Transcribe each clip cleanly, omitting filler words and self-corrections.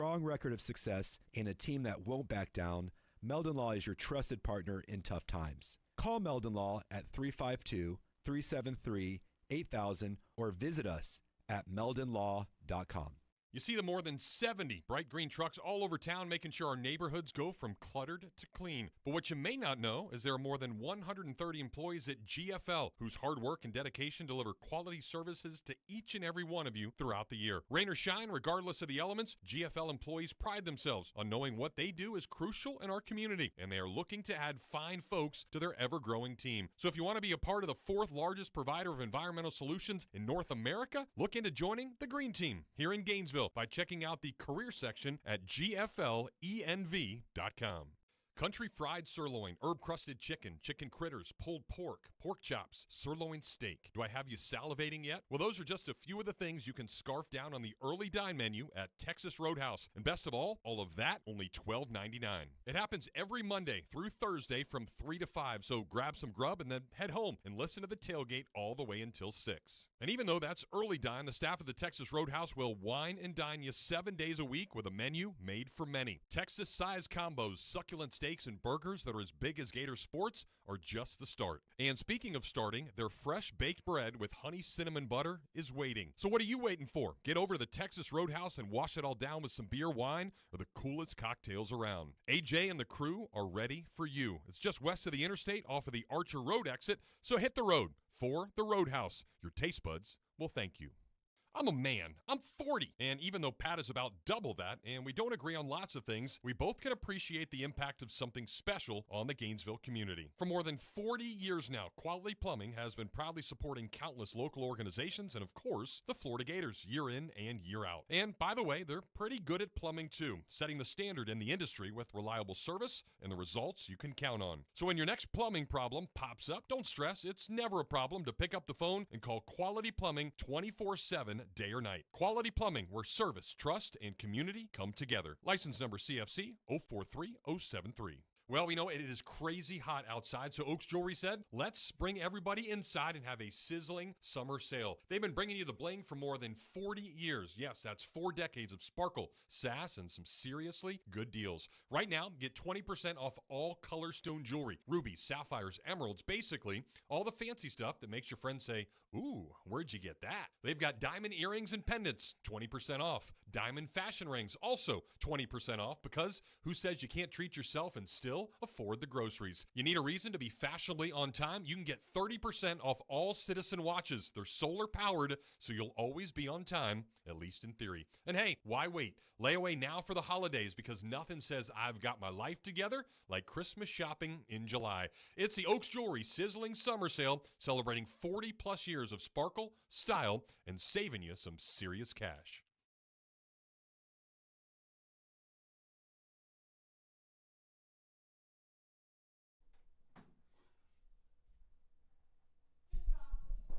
Strong record of success and a team that won't back down, Meldon Law is your trusted partner in tough times. Call Meldon Law at 352-373-8000 or visit us at meldonlaw.com. You see the more than 70 bright green trucks all over town making sure our neighborhoods go from cluttered to clean. But what you may not know is there are more than 130 employees at GFL whose hard work and dedication deliver quality services to each and every one of you throughout the year. Rain or shine, regardless of the elements, GFL employees pride themselves on knowing what they do is crucial in our community, and they are looking to add fine folks to their ever-growing team. So if you want to be a part of the fourth largest provider of environmental solutions in North America, look into joining the Green Team here in Gainesville by checking out the career section at gflenv.com. Country fried sirloin, herb-crusted chicken, chicken critters, pulled pork, pork chops, sirloin steak. Do I have you salivating yet? Well, those are just a few of the things you can scarf down on the early dine menu at Texas Roadhouse. And best of all of that, only $12.99. It happens every Monday through Thursday from 3 to 5, so grab some grub and then head home and listen to the tailgate all the way until 6. And even though that's early dine, the staff of the Texas Roadhouse will wine and dine you 7 days a week with a menu made for many. Texas-sized combos, succulent steaks, and burgers that are as big as Gator Sports are just the start. And speaking of starting, their fresh baked bread with honey cinnamon butter is waiting. So what are you waiting for? Get over to the Texas Roadhouse and wash it all down with some beer, wine, or the coolest cocktails around. AJ and the crew are ready for you. It's just west of the interstate off of the Archer Road exit, so hit the road for the Roadhouse. Your taste buds will thank you. I'm a man. I'm 40. And even though Pat is about double that, and we don't agree on lots of things, we both can appreciate the impact of something special on the Gainesville community. For more than 40 years now, Quality Plumbing has been proudly supporting countless local organizations and, of course, the Florida Gators year in and year out. And, by the way, they're pretty good at plumbing, too, setting the standard in the industry with reliable service and the results you can count on. So when your next plumbing problem pops up, don't stress. It's never a problem to pick up the phone and call Quality Plumbing 24/7 day or night. Quality Plumbing, where service, trust, and community come together. License number CFC 043073. Well, we know it is crazy hot outside, so Oaks Jewelry said, let's bring everybody inside and have a sizzling summer sale. They've been bringing you the bling for more than 40 years. Yes, that's 4 decades of sparkle, sass, and some seriously good deals. Right now, get 20% off all color stone jewelry, rubies, sapphires, emeralds, basically all the fancy stuff that makes your friends say, ooh, where'd you get that? They've got diamond earrings and pendants, 20% off. Diamond fashion rings, also 20% off, because who says you can't treat yourself and still afford the groceries? You need a reason to be fashionably on time? You can get 30% off all Citizen watches. They're solar powered, so you'll always be on time, at least in theory. And hey, why wait? Lay away now for the holidays, because nothing says I've got my life together like Christmas shopping in July. It's the Oaks Jewelry Sizzling Summer Sale, celebrating 40 plus years of sparkle, style, and saving you some serious cash.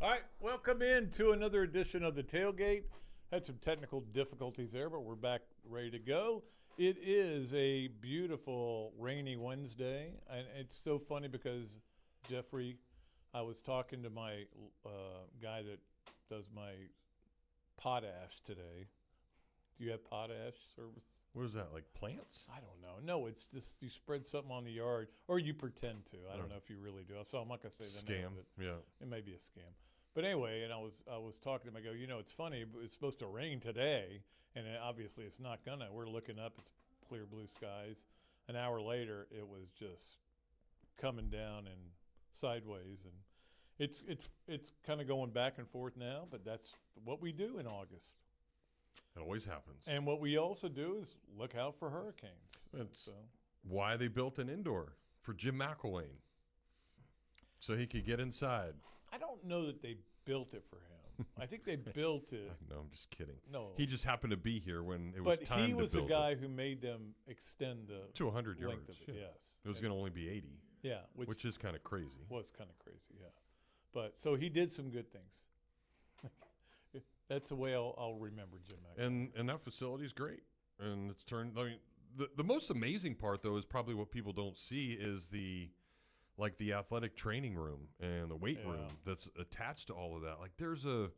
All right, welcome in to another edition of the Tailgate. Had some technical difficulties there, but we're back ready to go. It is a beautiful rainy Wednesday, and it's so funny because, Jeffrey, I was talking to my guy that does my potash today. Do you have potash service? What is that, like plants? I don't know. No, it's just you spread something on the yard, or you pretend to. I don't know if you really do. So I'm not going to say the name of it. Yeah. It may be a scam. But anyway, and I was talking to him. I go, it's funny. It's supposed to rain today, and obviously it's not gonna. We're looking up. It's clear blue skies. An hour later, it was just coming down and sideways, and it's kind of going back and forth now. But that's what we do in August. It always happens. And what we also do is look out for hurricanes. That's why they built an indoor for Jim McElwain, so he could get inside. I don't know that they built it for him. I think they built it. No, I'm just kidding. No. He just happened to be here when it was time to build it. But he was the guy who made them extend the to 100 yards. Length of it, yes. It was going to only be 80. Yeah. Which is kind of crazy. Was kind of crazy, yeah. But so he did some good things. That's the way I'll remember Jim McElwain. And that facility is great. And it's turned, I mean, the most amazing part, though, is probably what people don't see is the athletic training room and the weight room that's attached to all of that. Like there's a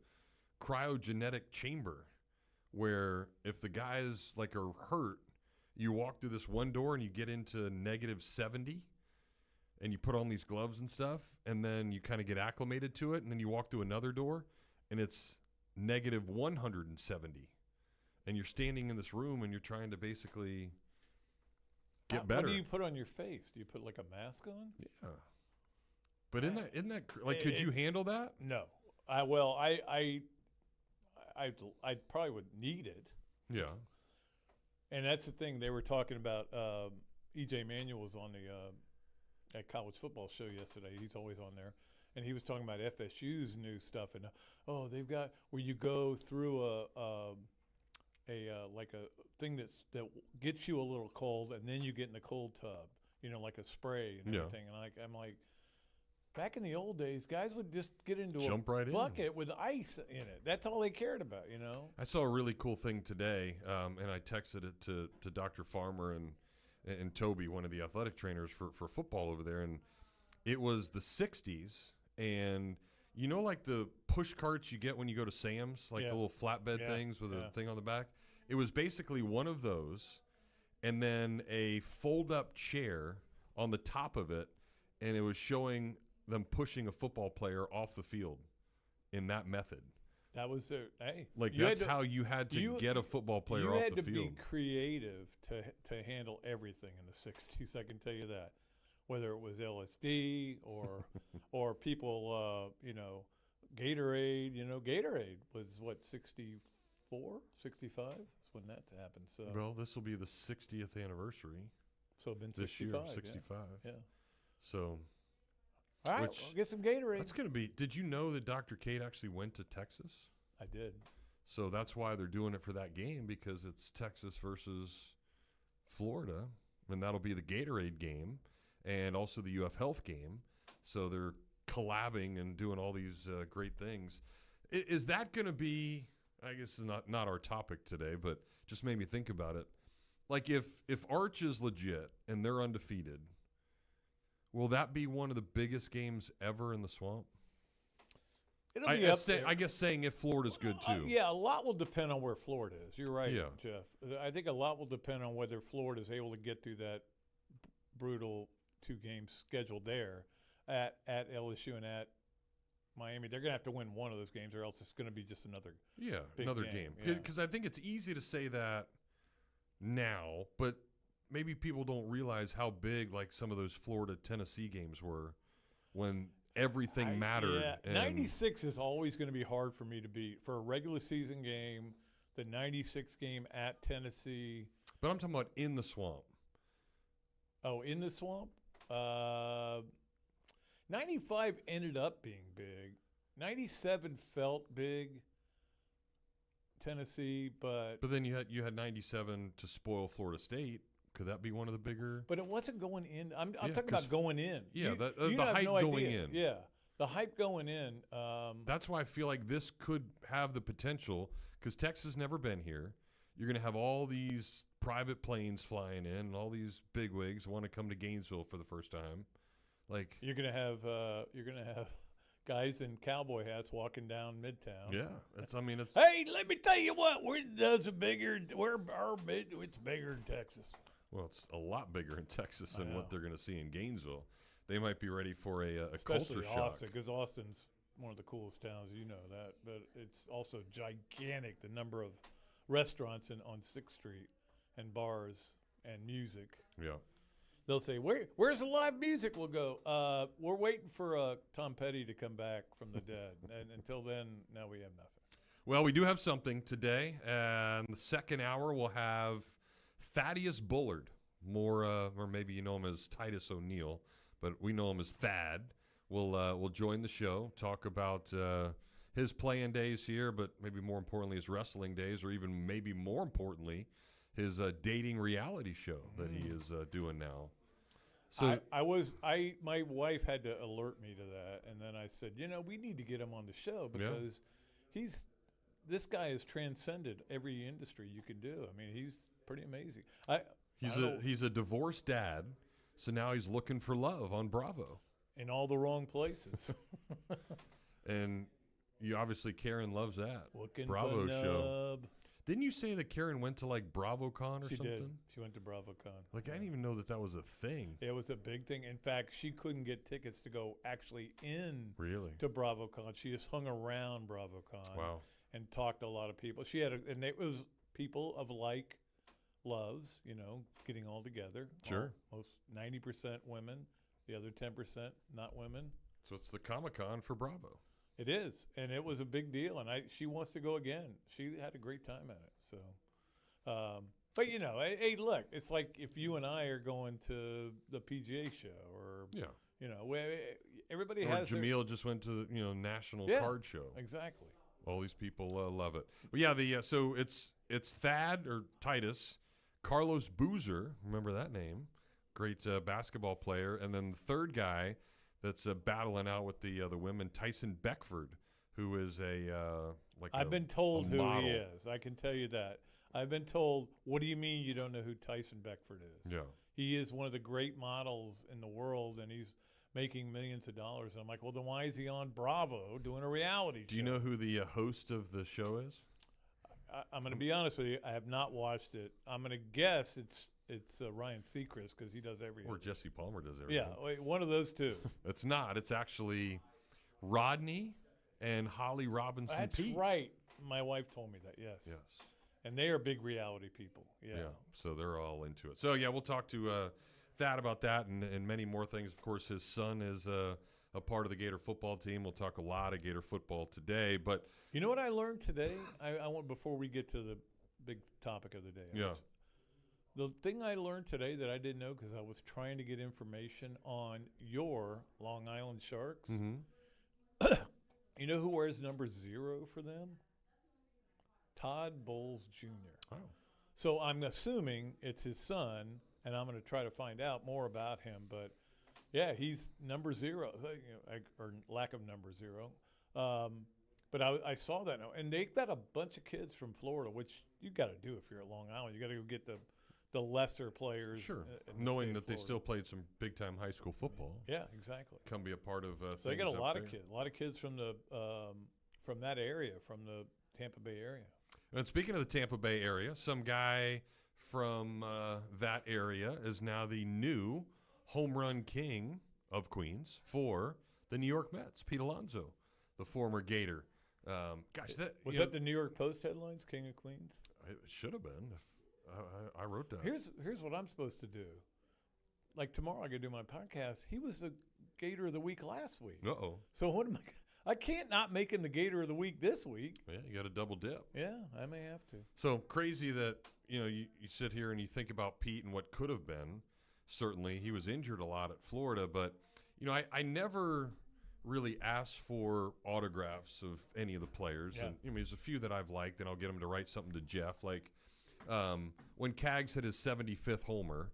cryogenetic chamber where if the guys like are hurt, you walk through this one door and you get into -70 and you put on these gloves and stuff, and then you kind of get acclimated to it, and then you walk through another door and it's -170. And you're standing in this room and you're trying to basically get better. What do you put on your face? Do you put like a mask on? Yeah. But isn't that like, could you handle that? No. I probably would need it. Yeah. And that's the thing they were talking about. E.J. Manuel was on the at college football show yesterday. He's always on there, and he was talking about FSU's new stuff. And they've got where you go through a thing that gets you a little cold, and then you get in the cold tub. Like a spray and everything. And I'm like. Back in the old days, guys would just get into Jump a right bucket with ice in it. That's all they cared about, I saw a really cool thing today, and I texted it to Dr. Farmer and Toby, one of the athletic trainers for football over there, and it was the 60s, and like the push carts you get when you go to Sam's, like the little flatbed things with a thing on the back? It was basically one of those, and then a fold-up chair on the top of it, and it was showing them pushing a football player off the field in that method. That was how you had to get a football player off the field. You had to be creative to handle everything in the 60s, I can tell you that. Whether it was LSD or people, Gatorade. Gatorade was, 64, 65 is when that happened. So well, this will be the 60th anniversary. So it's been 65. This year, 65. Yeah. So... All right, we'll get some Gatorade. That's going to be – did you know that Dr. Kate actually went to Texas? I did. So that's why they're doing it for that game, because it's Texas versus Florida, and that'll be the Gatorade game and also the UF Health game. So they're collabing and doing all these great things. Is that going to be – I guess it's not our topic today, but just made me think about it. Like if Arch is legit and they're undefeated – will that be one of the biggest games ever in the Swamp? It'll be up there. I guess saying if Florida's good too. Yeah, a lot will depend on where Florida is. You're right, Yeah. Jeff. I think a lot will depend on whether Florida's able to get through that brutal 2 games scheduled there at LSU and at Miami. They're going to have to win one of those games, or else it's going to be just another game. Because I think it's easy to say that now, but maybe people don't realize how big like some of those Florida-Tennessee games were when everything mattered. Yeah, 96 is always going to be hard for me to beat. For a regular season game, the 96 game at Tennessee. But I'm talking about in the Swamp. Oh, in the Swamp? 95 ended up being big. 97 felt big, Tennessee, but then you had 97 to spoil Florida State. Could that be one of the bigger? But it wasn't going in. I'm talking about going in. Yeah, the hype going in. Yeah, the hype going in. That's why I feel like this could have the potential, because Texas has never been here. You're going to have all these private planes flying in, and all these bigwigs want to come to Gainesville for the first time. Like you're going to have guys in cowboy hats walking down Midtown. Yeah, it's. Hey, let me tell you what. It's bigger in Texas. Well, it's a lot bigger in Texas than what they're going to see in Gainesville. They might be ready for a culture shock. Austin, because Austin's one of the coolest towns, you know that. But it's also gigantic, the number of restaurants on 6th Street and bars and music. Yeah. They'll say, where's the live music? We'll go, we're waiting for Tom Petty to come back from the dead. And until then, now we have nothing. Well, we do have something today. And the second hour, we'll have Thaddeus Bullard, or maybe you know him as Titus O'Neil, but we know him as Thad. Will join the show, talk about his playing days here, but maybe more importantly his wrestling days, or even maybe more importantly his dating reality show that he is doing now. So my wife had to alert me to that, and then I said, we need to get him on the show because this guy has transcended every industry you can do. I mean, he's pretty amazing. He's a divorced dad, so now he's looking for love on Bravo. In all the wrong places. And you obviously Karen loves that looking Bravo for show. Didn't you say that Karen went to like BravoCon or She something? did. She went to BravoCon. Like, I didn't even know that was a thing. It was a big thing. In fact, she couldn't get tickets to go actually in Really? to BravoCon. She just hung around BravoCon. Wow. And talked to a lot of people. She had, and it was people of like loves, getting all together. Sure. Most 90% women, the other 10% not women. So it's the Comic-Con for Bravo. It is, and it was a big deal. And she wants to go again. She had a great time at it. So, but hey, look, it's like if you and I are going to the PGA show, or everybody has. Jamil just went to the National Card Show. Exactly. All these people love it. But yeah, so it's Thad or Titus, Carlos Boozer, remember that name, great basketball player, and then the third guy that's battling out with the women, Tyson Beckford, who is I've been told who model. he is. I can tell you that. I've been told. What do you mean you don't know who Tyson Beckford is? Yeah, he is one of the great models in the world, and he's making millions of dollars. And I'm like, well, then why is he on Bravo doing a reality show? Do you know who the host of the show is? I'm going to be honest with you. I have not watched it. I'm going to guess it's Ryan Seacrest because he does everything. Or Jesse Palmer does everything. Yeah, one of those two. It's not. It's actually Rodney and Holly Robinson That's Peete. right. My wife told me that, yes. Yes. And they are big reality people. Yeah. So they're all into it. So, yeah, we'll talk to Thad about that and many more things. Of course, his son is a part of the Gator football team. We'll talk a lot of Gator football today. But you know what I learned today? I want before we get to the big topic of the day. Yeah. The thing I learned today that I didn't know because I was trying to get information on your Long Island Sharks. Mm-hmm. You know who wears number 0 for them? Todd Bowles Jr. Oh. So I'm assuming it's his son, and I'm going to try to find out more about him. But, yeah, he's number 0, or lack of number 0. But I saw that now. And they've got a bunch of kids from Florida, which you got to do if you're at Long Island. You got to go get the lesser players. Sure. In Knowing the that they still played some big-time high school football. Yeah, exactly. Come be a part of So they got a things lot up of there. kids. A lot of kids from that area, from the Tampa Bay area. And speaking of the Tampa Bay area, some guy from that area is now the new home run king of Queens for the New York Mets, Pete Alonso, the former Gator. Was that the New York Post headlines, King of Queens? It should have been. I wrote that. Here's what I'm supposed to do. Like tomorrow I got to do my podcast. He was the Gator of the Week last week. Uh-oh. So what am I can't not make him the Gator of the Week this week. Yeah, you got to double dip. Yeah, I may have to. So crazy that, you sit here and you think about Pete and what could have been. Certainly, he was injured a lot at Florida, but, I never really asked for autographs of any of the players. Yeah. And there's a few that I've liked, and I'll get him to write something to Jeff. Like when Cags hit his 75th homer,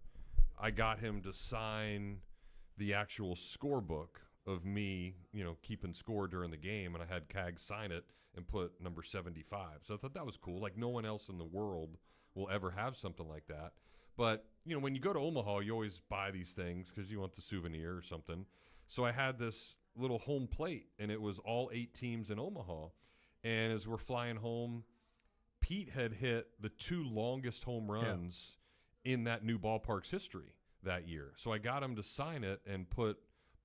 I got him to sign the actual scorebook of me, keeping score during the game, and I had Cags sign it and put number 75. So I thought that was cool. Like, no one else in the world will ever have something like that. But, when you go to Omaha, you always buy these things because you want the souvenir or something. So I had this little home plate, and it was all 8 teams in Omaha. And as we're flying home, Pete had hit the 2 longest home runs in that new ballpark's history that year. So I got him to sign it and put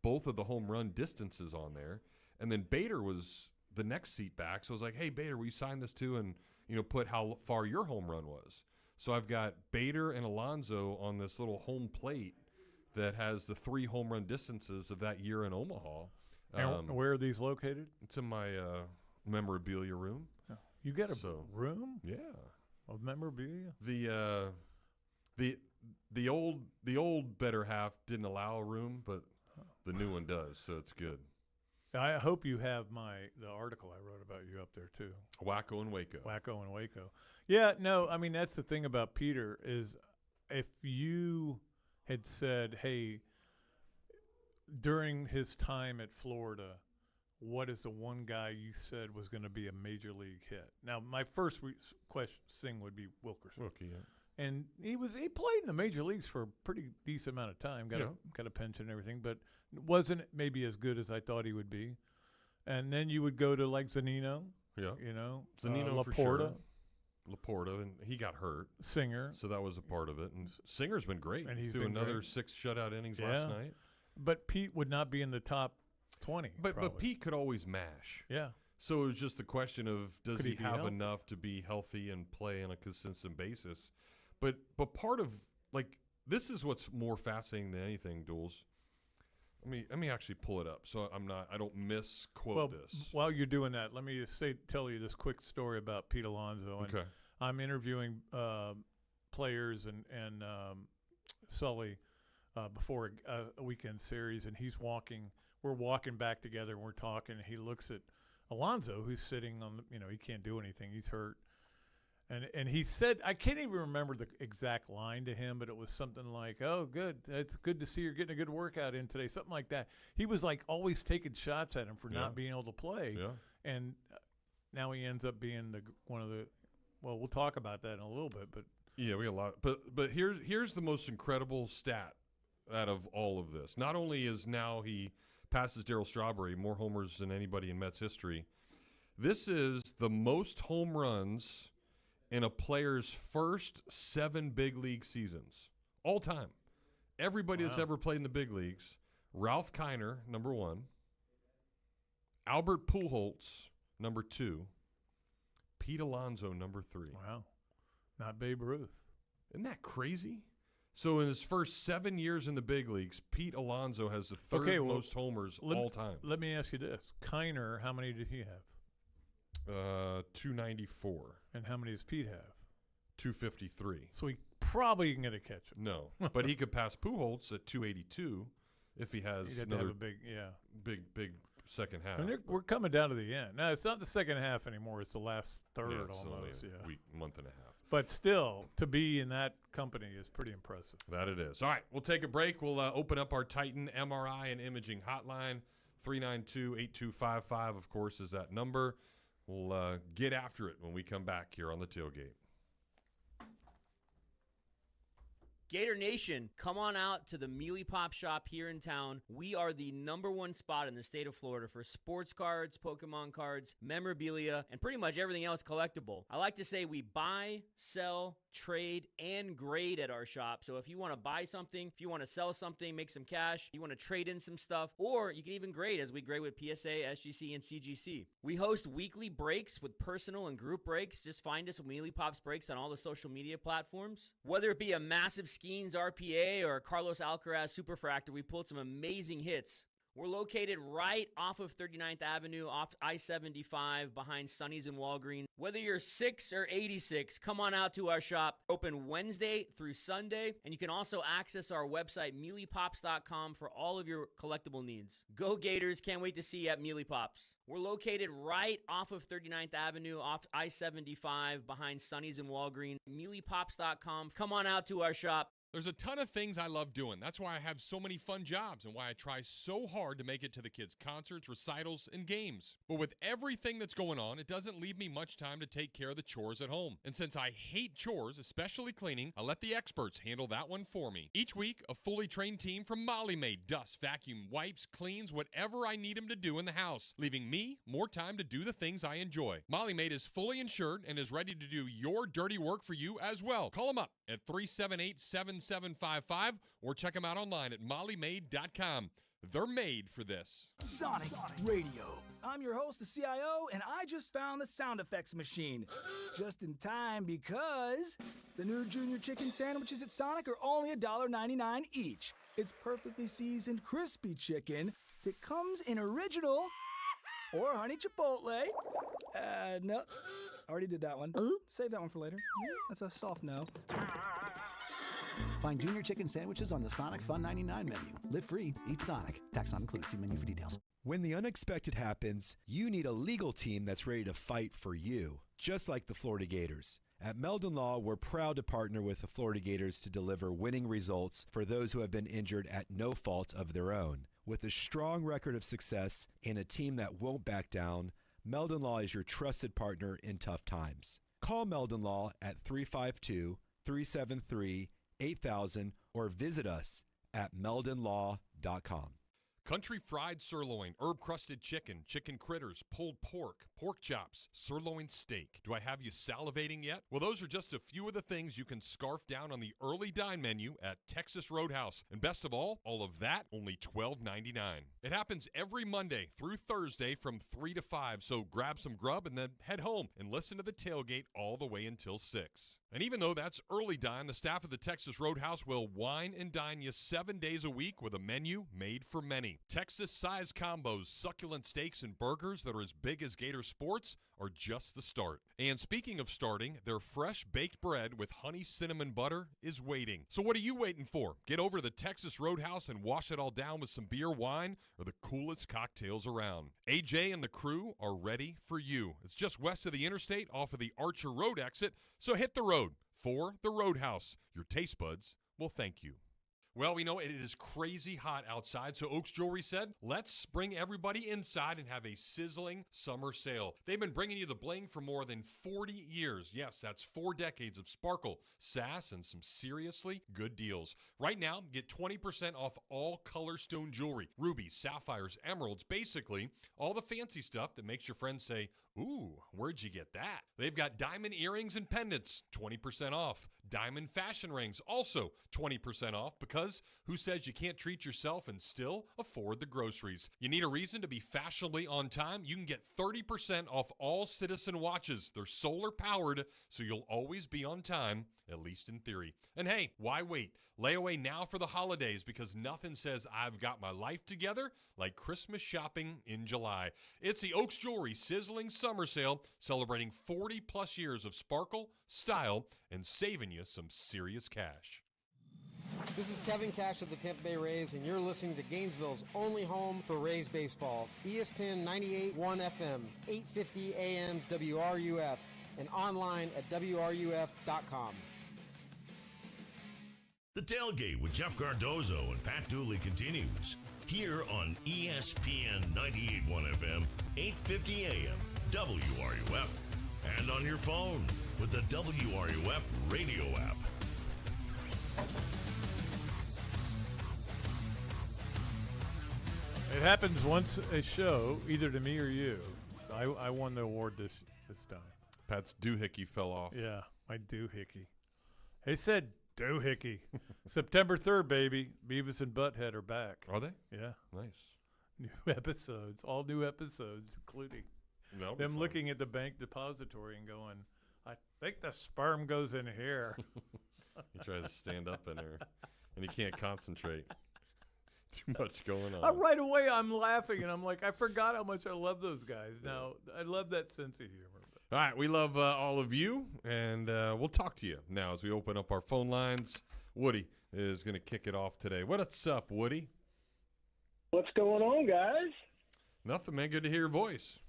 both of the home run distances on there. And then Bader was the next seat back. So I was like, hey, Bader, will you sign this too and, put how far your home run was? So I've got Bader and Alonso on this little home plate that has the 3 home run distances of that year in Omaha. And where are these located? It's in my memorabilia room. Oh, you got a room? Yeah. Of memorabilia? The old better half didn't allow a room, but the new one does, so it's good. I hope you have the article I wrote about you up there too. Wacko and Waco. Wacko and Waco. Yeah, no, I mean that's the thing about Peter is if you had said, hey, during his time at Florida, what is the one guy you said was going to be a major league hit? Now, my first thing would be Wilkerson. Wilkie, yeah. And he played in the major leagues for a pretty decent amount of time, got a pension and everything, but wasn't maybe as good as I thought he would be. And then you would go to like Zunino, yeah, Zanino Zunino Laporta. for sure. Laporta, and he got hurt. Singer. So that was a part of it. And Singer's been great. And he's threw been another great. 6 shutout innings last night. But Pete would not be in the top 20. But Pete could always mash. Yeah. So it was just the question of does Could he he be have healthy? enough to be healthy and play on a consistent basis? But part of, like, this is what's more fascinating than anything, Duels. Let me actually pull it up so I don't misquote this. While you're doing that, let me just tell you this quick story about Pete Alonso. And Okay. I'm interviewing players and Sully before a weekend series, and we're walking back together, and we're talking, and he looks at Alonso, who's sitting on he can't do anything, he's hurt. And he said, I can't even remember the exact line to him, but it was something like, "Oh, good. It's good to see you're getting a good workout in today." Something like that. He was like always taking shots at him for not being able to play. Yeah. And now he ends up being one of the. Well, we'll talk about that in a little bit, but Yeah, we got a lot. But here's the most incredible stat out of all of this. Not only is now he passes Darryl Strawberry, more homers than anybody in Mets history. This is the most home runs in a player's first 7 big league seasons, all time. Everybody that's ever played in the big leagues. Ralph Kiner, number 1. Albert Pujols, number 2. Pete Alonso, number 3. wow, not Babe Ruth. Isn't that crazy? So in his first 7 years in the big leagues, Pete Alonso has the third most homers all time. Let me ask you this: Kiner, how many did he have? 294. And how many does Pete have? 253. So he probably can get a catch. No, but he could pass Pujols at 282 if he has He'd have to another have a big second half. And we're coming down to the end. Now, it's not the second half anymore. It's the last third it's almost. only a week, month and a half. But still, to be in that company is pretty impressive. That it is. All right, we'll take a break. We'll open up our Titan MRI and Imaging hotline. 392-8255, of course, is that number. We'll get after it when we come back here on the Tailgate. Gator Nation, come on out to the Mealy Pop Shop here in town. We are the #1 spot in the state of Florida for sports cards, Pokemon cards, memorabilia, and pretty much everything else collectible. I like to say we buy, sell, trade, and grade at our shop. So if you want to buy something, if you want to sell something, make some cash, you want to trade in some stuff, or you can even grade as we grade with PSA, SGC, and CGC. We host weekly breaks with personal and group breaks. Just find us at Mealy Pops Breaks on all the social media platforms. Whether it be a massive Skeens RPA or a Carlos Alcaraz Superfractor, we pulled some amazing hits. We're located right off of 39th Avenue, off I-75, behind Sonny's and Walgreens. Whether you're 6 or 86, come on out to our shop. Open Wednesday through Sunday, and you can also access our website, mealypops.com, for all of your collectible needs. Go Gators, can't wait to see you at Mealy Pops. We're located right off of 39th Avenue, off I-75, behind Sonny's and Walgreens. mealypops.com. Come on out to our shop. There's a ton of things I love doing. That's why I have so many fun jobs and why I try so hard to make it to the kids' concerts, recitals, and games. But with everything that's going on, it doesn't leave me much time to take care of the chores at home. And since I hate chores, especially cleaning, I let the experts handle that one for me. Each week, a fully trained team from Molly Maid dusts, vacuum, wipes, cleans, whatever I need them to do in the house, leaving me more time to do the things I enjoy. Molly Maid is fully insured and is ready to do your dirty work for you as well. Call them up at 378-7755 or check them out online at mollymaid.com. They're made for this. Sonic Radio. I'm your host, the CIO, and I just found the sound effects machine. Just in time because the new junior chicken sandwiches at Sonic are only $1.99 each. It's perfectly seasoned, crispy chicken that comes in original or honey chipotle. No. Already did that one. Save that one for later. That's a soft no. Find junior chicken sandwiches on the Sonic Fun 99 menu. Live free, eat Sonic. Tax not included. See menu for details. When the unexpected happens, you need a legal team that's ready to fight for you, just like the Florida Gators. At Meldon Law, we're proud to partner with the Florida Gators to deliver winning results for those who have been injured at no fault of their own. With a strong record of success and a team that won't back down, Meldon Law is your trusted partner in tough times. Call Meldon Law at 352-373-8000 or visit us at meldonlaw.com. Country fried sirloin, herb-crusted chicken, chicken critters, pulled pork, pork chops, sirloin steak. Do I have you salivating yet? Well, those are just a few of the things you can scarf down on the early dine menu at Texas Roadhouse. And best of all of that, only $12.99. It happens every Monday through Thursday from 3 to 5, so grab some grub and then head home and listen to the tailgate all the way until 6. And even though that's early dine, the staff of the Texas Roadhouse will wine and dine you 7 days a week with a menu made for many. Texas-size combos, succulent steaks, and burgers that are as big as Gator Sports are just the start. And speaking of starting, their fresh baked bread with honey cinnamon butter is waiting. So what are you waiting for? Get over to the Texas Roadhouse and wash it all down with some beer, wine, or the coolest cocktails around. AJ and the crew are ready for you. It's just west of the interstate off of the Archer Road exit, so hit the road for the Roadhouse. Your taste buds will thank you. Well, we know it is crazy hot outside, so Oaks Jewelry said, let's bring everybody inside and have a sizzling summer sale. They've been bringing you the bling for more than 40 years. Yes, that's 4 decades of sparkle, sass, and some seriously good deals. Right now, get 20% off all color stone jewelry, rubies, sapphires, emeralds, basically all the fancy stuff that makes your friends say, ooh, where'd you get that? They've got diamond earrings and pendants, 20% off. Diamond fashion rings, also 20% off, because who says you can't treat yourself and still afford the groceries? You need a reason to be fashionably on time? You can get 30% off all Citizen watches. They're solar powered, so you'll always be on time, at least in theory. And hey, why wait? Lay away now for the holidays, because nothing says I've got my life together like Christmas shopping in July. It's the Oaks Jewelry Sizzling Summer Sale, celebrating 40 plus years of sparkle, style, and saving you some serious cash. This is Kevin Cash of the Tampa Bay Rays, and you're listening to Gainesville's only home for Rays baseball. ESPN 98.1 FM, 850 AM WRUF, and online at WRUF.com. The Tailgate with Jeff Cardozo and Pat Dooley continues here on ESPN 98.1 FM, 850 AM, WRUF, and on your phone with the WRUF radio app. It happens once a show, either to me or you. I won the award this time. Pat's doohickey fell off. Yeah, my doohickey. They said doohickey. September 3rd, baby. Beavis and Butthead are back. Are they? Yeah. Nice. New episodes, all new episodes, including them looking at the bank depository and going, I think the sperm goes in here. He tries to stand up in there, and he can't concentrate. Too much going on. Right away, I'm laughing, and I'm like, I forgot how much I love those guys. Now, I love that sense of humor. All right, we love all of you, and we'll talk to you now as we open up our phone lines. Woody is going to kick it off today. What's up, Woody? What's going on, guys? Nothing, man. Good to hear your voice.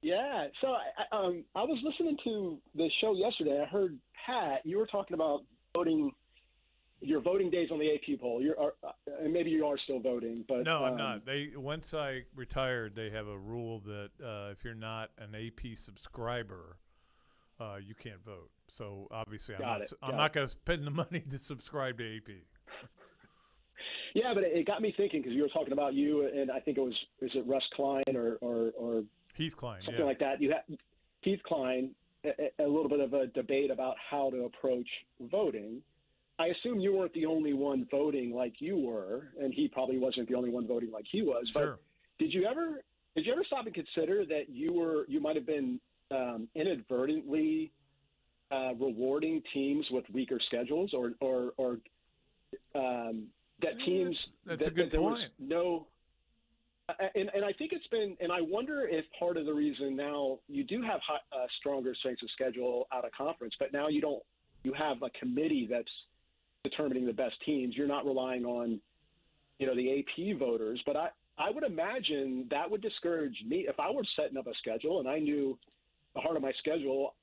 Yeah, so I was listening to the show yesterday. I heard, Pat, you were talking about voting. Your voting days on the AP poll. And maybe you are still voting, but no, I'm not. Once I retired, they have a rule that if you're not an AP subscriber, you can't vote. So obviously, I'm not going to spend the money to subscribe to AP. Yeah, but it got me thinking, because you were talking about you, and I think is it Russ Klein or Heath Klein, something like that. You had Heath Klein, a little bit of a debate about how to approach voting. I assume you weren't the only one voting like you were, and he probably wasn't the only one voting like he was. Sure. But did you ever stop and consider that you might have been inadvertently rewarding teams with weaker schedules, or that teams that's a good point. And I think it's been, and I wonder if part of the reason now you do have stronger strengths of schedule out of conference, but now you have a committee that's determining the best teams. You're not relying on, the AP voters, but I would imagine that would discourage me if I were setting up a schedule and I knew the heart of my schedule.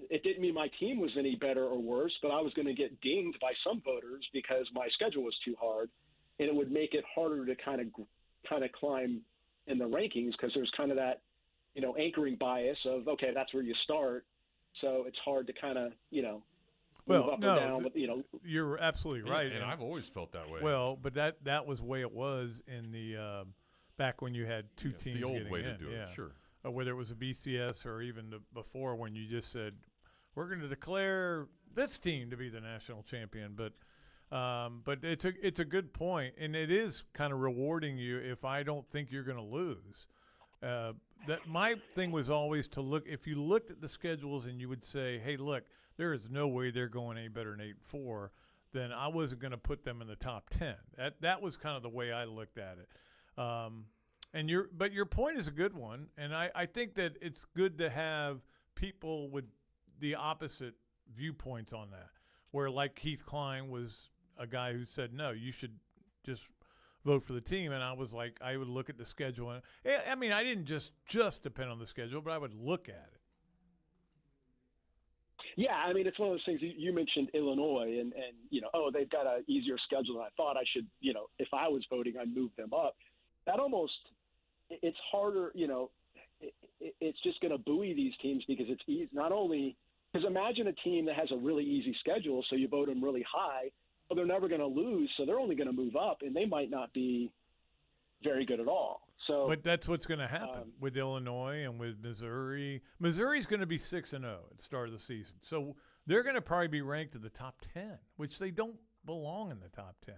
It didn't mean my team was any better or worse, but I was going to get dinged by some voters because my schedule was too hard, and it would make it harder to kind of climb in the rankings, because there's kind of that, anchoring bias of, okay, that's where you start. So it's hard to kind of, Well, up no, or down. But, you're absolutely right. And I've always felt that way. Well, but that was the way it was in the back when you had two teams. The old getting way in. to do it, sure. Whether it was a BCS or even before when you just said, we're going to declare this team to be the national champion. But it's a good point, and it is kind of rewarding you if I don't think you're going to lose. That my thing was always to look. If you looked at the schedules and you would say, "Hey, look, there is no way they're going any better than 8-4," then I wasn't going to put them in the top 10. That was kind of the way I looked at it. But your point is a good one, and I think that it's good to have people with the opposite viewpoints on that. Where like Heath Klein was a guy who said, "No, you should just vote for the team," and I was like, I would look at the schedule, and I mean, I didn't just depend on the schedule, but I would look at it. Yeah, I mean, it's one of those things. You mentioned Illinois, and they've got an easier schedule than I thought. I should, if I was voting, I'd move them up. That almost, it's harder. It's just going to buoy these teams because it's easy. Not only because imagine a team that has a really easy schedule, so you vote them really high. Well, they're never going to lose, so they're only going to move up, and they might not be very good at all. So, but that's what's going to happen with Illinois and with Missouri. Missouri's going to be 6-0 at the start of the season, so they're going to probably be ranked in the top 10, which they don't belong in the top 10.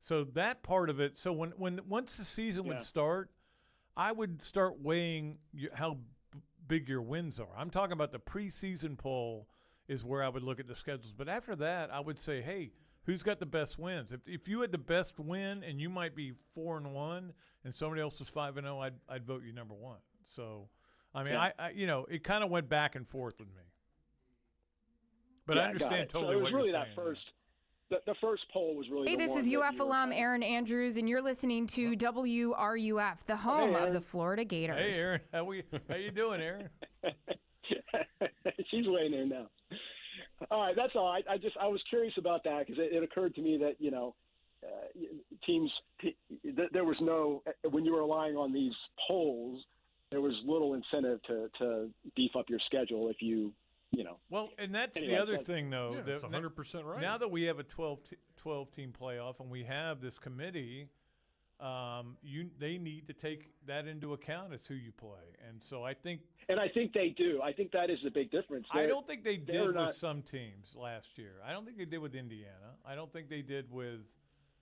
So that part of it. So once the season would start, I would start weighing how big your wins are. I'm talking about the preseason poll is where I would look at the schedules, but after that, I would say, hey, who's got the best wins? If you had the best win and you might be 4-1 and somebody else was 5-0, I'd vote you number one. So, I mean, I it kind of went back and forth with me. But I understand totally so it was what really you're that saying. The first poll was really. Hey, the this one is that UF alum Aaron Andrews, and you're listening to WRUF, the home of the Florida Gators. Hey, Aaron, how you doing, Aaron? She's weighing in now. All right, that's all. I was curious about that because it occurred to me that teams there was no when you were relying on these polls, there was little incentive to beef up your schedule if you. Well, and that's anyway, the other thing, though. Yeah, that's 100% right. Now that we have a 12-team playoff and we have this committee, they need to take that into account as who you play. And so I think they do. I think that is the big difference. I don't think they did with some teams last year. I don't think they did with Indiana. I don't think they did with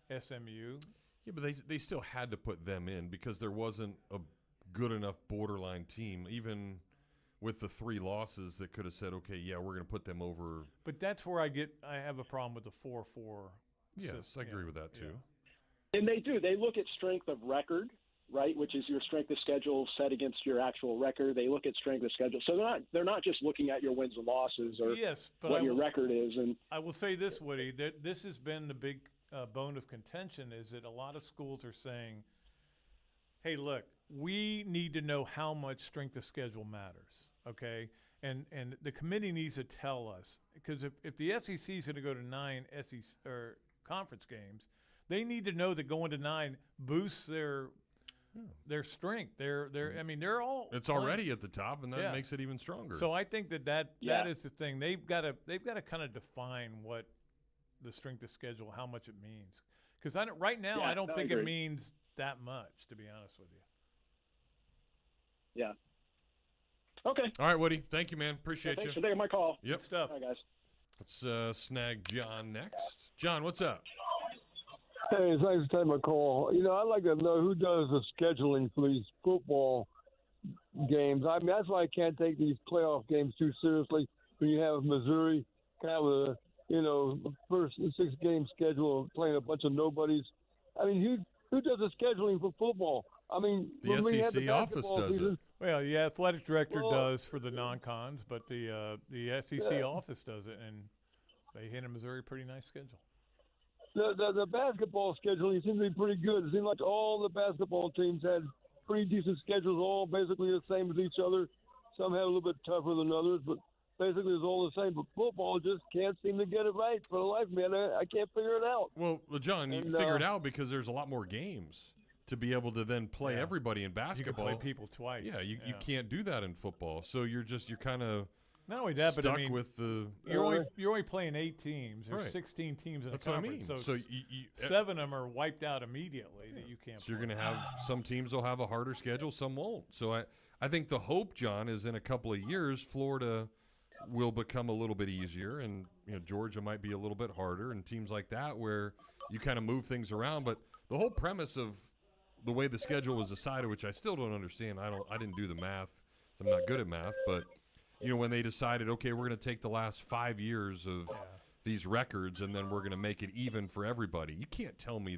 SMU. Yeah, but they still had to put them in because there wasn't a good enough borderline team, even with the 3 losses that could have said, okay, yeah, we're going to put them over. But that's where I have a problem with the 4-4. Yes, I agree with that too. Yeah. And they do. They look at strength of record, right, which is your strength of schedule set against your actual record. They look at strength of schedule. So they're not just looking at your wins and losses or what your record is. And I will say this, Woody, that this has been the big bone of contention is that a lot of schools are saying, hey, look, we need to know how much strength of schedule matters, okay? And the committee needs to tell us because if the SEC is going to go to 9 SEC or conference games, they need to know that going to 9 boosts their strength. I mean, they're all. It's playing. already at the top, and that makes it even stronger. So I think that is the thing. They've got to kind of define what the strength of schedule, how much it means. Because right now, I don't think it means that much, to be honest with you. Yeah. Okay. All right, Woody. Thank you, man. Appreciate you. Thanks for taking my call. Yep. Good stuff. All right, guys. Let's snag John next. John, what's up? Hey, thanks for taking my call. I'd like to know who does the scheduling for these football games. I mean, that's why I can't take these playoff games too seriously. When you have Missouri kind of first 6-game schedule of playing a bunch of nobodies. I mean, who does the scheduling for football? I mean, the SEC office does it. Well, the athletic director does for the non-cons, but the SEC office does it, and they hit a Missouri pretty nice schedule. The basketball scheduling seems to be pretty good. It seemed like all the basketball teams had pretty decent schedules, all basically the same as each other. Some had a little bit tougher than others, but basically it's all the same. But football just can't seem to get it right for the life of me. I can't figure it out. Well, John, you figure it out because there's a lot more games to be able to then play everybody in basketball. You can play people twice. Yeah, you can't do that in football. So you're kind of Not only that, stuck but I mean, with the. You're only playing 8 teams. There's Right. 16 teams in That's a what I conference. mean. So, So 7 of them are wiped out immediately that you can't. So you're play. going to have some teams will have a harder schedule, some won't. So I think the hope, John, is in a couple of years, Florida will become a little bit easier, and Georgia might be a little bit harder, and teams like that where you kind of move things around. But the whole premise of the way the schedule was decided, which I still don't understand. I didn't do the math. So I'm not good at math, but when they decided, okay, we're going to take the last 5 years of these records, and then we're going to make it even for everybody. You can't tell me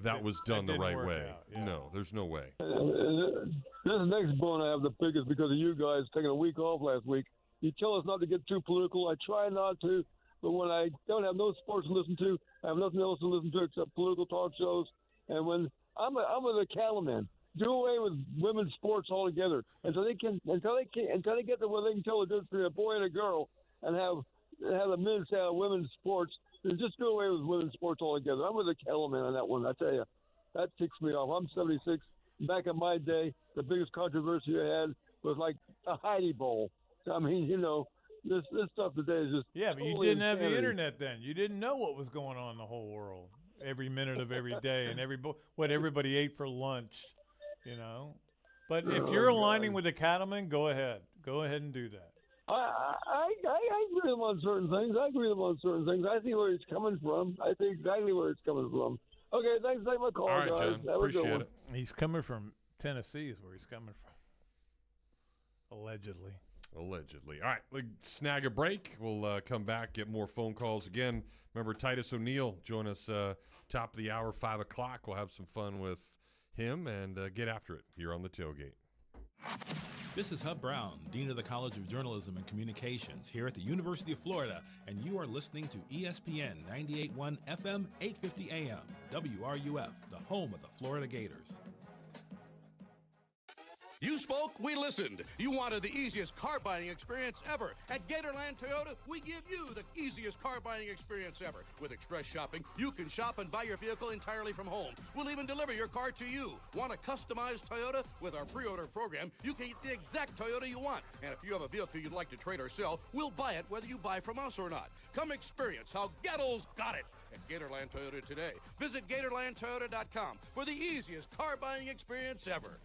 that was done the right way. No, there's no way. This next bone I have to pick is because of you guys taking a week off last week. You tell us not to get too political. I try not to, but when I don't have no sports to listen to, I have nothing else to listen to except political talk shows. And when I'm a cattleman. Do away with women's sports altogether until they get to where they can tell the difference between a boy and a girl, and have the men say women's sports. Then just do away with women's sports altogether. I'm with the cattleman on that one. I tell you, that ticks me off. I'm 76. Back in my day, the biggest controversy I had was like a Heidi Bowl. I mean, this stuff today is just but you didn't have the internet then. You didn't know what was going on in the whole world every minute of every day and what everybody ate for lunch. But if you're aligning with the cattlemen, go ahead and do that. I agree with him on certain things. I see where he's coming from. I see exactly where he's coming from. Okay, thanks for taking my call, all right, guys. John. Appreciate it. He's coming from Tennessee is where he's coming from. Allegedly. All right, we snag a break. We'll come back, get more phone calls again. Remember, Titus O'Neill, join us top of the hour, 5 o'clock. We'll have some fun with him and get after it here on the Tailgate. This is Hub Brown, Dean of the College of Journalism and Communications here at the University of Florida, and you are listening to ESPN 98.1 FM, 850 AM, WRUF, the home of the Florida Gators. You spoke, we listened. You wanted the easiest car buying experience ever. At Gatorland Toyota, we give you the easiest car buying experience ever. With Express Shopping, you can shop and buy your vehicle entirely from home. We'll even deliver your car to you. Want a customized Toyota? With our pre-order program, you can get the exact Toyota you want. And if you have a vehicle you'd like to trade or sell, we'll buy it whether you buy from us or not. Come experience how Gatto's got it at Gatorland Toyota today. Visit GatorlandToyota.com for the easiest car buying experience ever.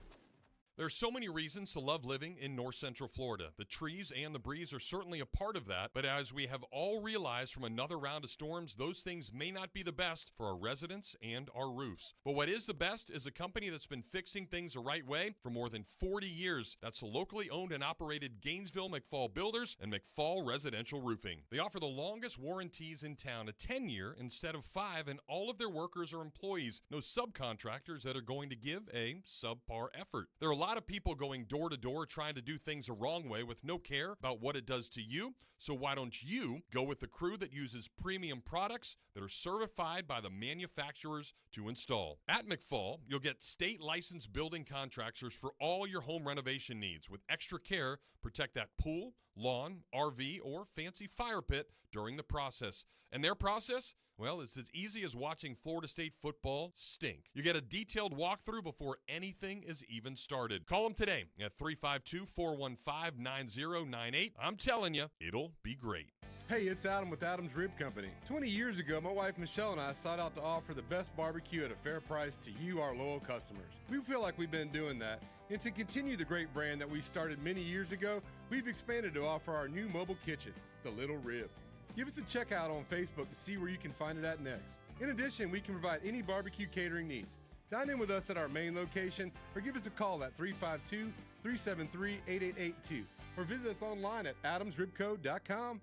There's so many reasons to love living in North Central Florida. The trees and the breeze are certainly a part of that, but as we have all realized from another round of storms, those things may not be the best for our residents and our roofs. But what is the best is a company that's been fixing things the right way for more than 40 years. That's the locally owned and operated Gainesville McFall Builders and McFall Residential Roofing. They offer the longest warranties in town, a 10-year instead of 5, and all of their workers are employees, no subcontractors that are going to give a subpar effort. There are a lot of people going door to door trying to do things the wrong way with no care about what it does to you. So why don't you go with the crew that uses premium products that are certified by the manufacturers to install? At McFall, you'll get state licensed building contractors for all your home renovation needs. With extra care, protect that pool, lawn, RV, or fancy fire pit during the process. And their process? Well, it's as easy as watching Florida State football stink. You get a detailed walkthrough before anything is even started. Call them today at 352-415-9098. I'm telling you, it'll be great. Hey, it's Adam with Adam's Rib Company. 20 years ago, my wife Michelle and I sought out to offer the best barbecue at a fair price to you, our loyal customers. We feel like we've been doing that. And to continue the great brand that we started many years ago, we've expanded to offer our new mobile kitchen, the Little Rib. Give us a check out on Facebook to see where you can find it at next. In addition, we can provide any barbecue catering needs. Dine in with us at our main location or give us a call at 352-373-8882 or visit us online at adamsribco.com.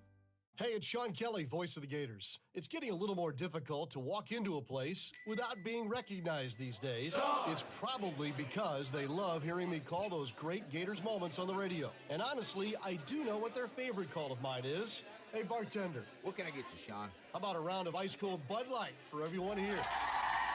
Hey, it's Sean Kelly, voice of the Gators. It's getting a little more difficult to walk into a place without being recognized these days. It's probably because they love hearing me call those great Gators moments on the radio. And honestly, I do know what their favorite call of mine is. Hey, bartender. What can I get you, Sean? How about a round of ice-cold Bud Light for everyone here?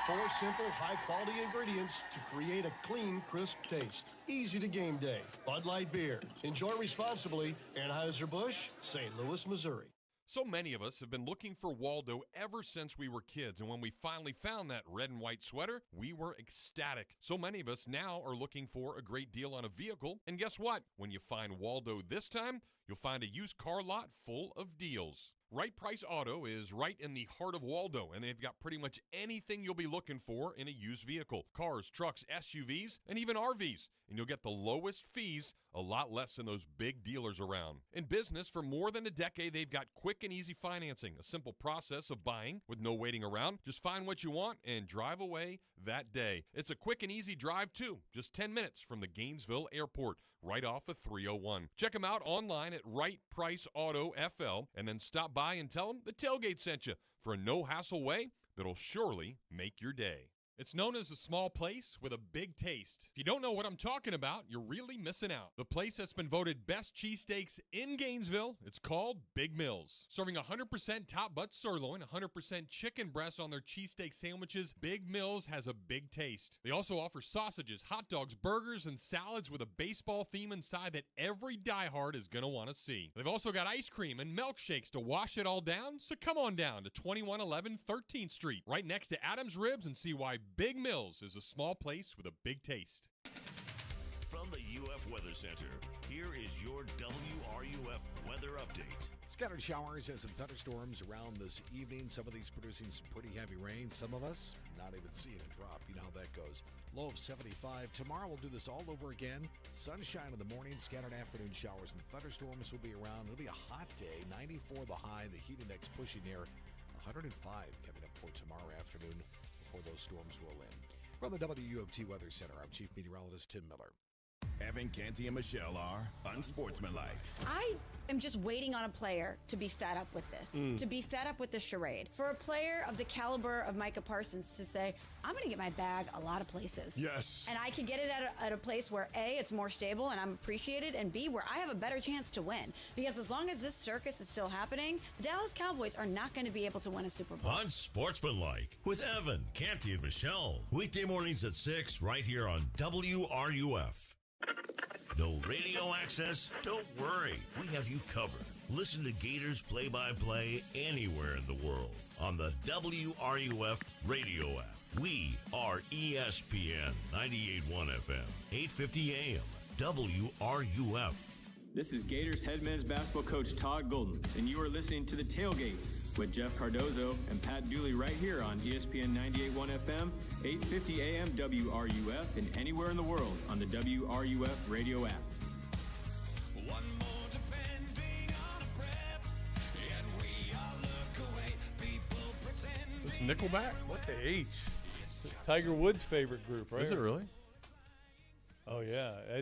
4 simple, high-quality ingredients to create a clean, crisp taste. Easy to game day. Bud Light beer. Enjoy responsibly. Anheuser-Busch, St. Louis, Missouri. So many of us have been looking for Waldo ever since we were kids, and when we finally found that red and white sweater, we were ecstatic. So many of us now are looking for a great deal on a vehicle, and guess what? When you find Waldo this time, you'll find a used car lot full of deals. Right Price Auto is right in the heart of Waldo, and they've got pretty much anything you'll be looking for in a used vehicle. Cars, trucks, SUVs, and even RVs. And you'll get the lowest fees, a lot less than those big dealers around. In business for more than a decade, they've got quick and easy financing, a simple process of buying with no waiting around. Just find what you want and drive away that day. It's a quick and easy drive, too. Just 10 minutes from the Gainesville Airport, right off of 301. Check them out online at Right Price Auto FL, and then stop by and tell them the Tailgate sent you for a no-hassle way that'll surely make your day. It's known as a small place with a big taste. If you don't know what I'm talking about, you're really missing out. The place that's been voted best cheesesteaks in Gainesville, it's called Big Mills. Serving 100% top butt sirloin, 100% chicken breast on their cheesesteak sandwiches, Big Mills has a big taste. They also offer sausages, hot dogs, burgers, and salads with a baseball theme inside that every diehard is going to want to see. They've also got ice cream and milkshakes to wash it all down, so come on down to 2111 13th Street, right next to Adam's Ribs, and see why Big Mills is a small place with a big taste. From the UF Weather Center, here is your WRUF weather update. Scattered showers and some thunderstorms around this evening. Some of these producing some pretty heavy rain. Some of us not even seeing a drop. You know how that goes. Low of 75. Tomorrow we'll do this all over again. Sunshine in the morning, scattered afternoon showers and thunderstorms will be around. It'll be a hot day. 94 the high. The heat index pushing near 105 coming up for tomorrow afternoon before those storms roll in. From the WUFT Weather Center, I'm Chief Meteorologist Tim Miller. Evan, Canty, and Michelle are unsportsmanlike. I am just waiting on a player to be fed up with this, to be fed up with the charade. For a player of the caliber of Micah Parsons to say, I'm going to get my bag a lot of places. Yes. And I can get it at a place where A, it's more stable and I'm appreciated, and B, where I have a better chance to win. Because as long as this circus is still happening, the Dallas Cowboys are not going to be able to win a Super Bowl. Unsportsmanlike with Evan, Canty, and Michelle. Weekday mornings at 6 right here on WRUF. No radio access? Don't worry. We have you covered. Listen to Gators play-by-play anywhere in the world on the WRUF radio app. We are ESPN 98.1 FM, 850 AM, WRUF. This is Gators head men's basketball coach Todd Golden, and you are listening to The Tailgate with Jeff Cardozo and Pat Dooley right here on ESPN 98.1 FM, 850 AM WRUF, and anywhere in the world on the WRUF radio app. One more depending on a prep, and we all look away. People pretend. This Nickelback? What the H? Tiger Woods' favorite group, right? Is it really? Oh yeah,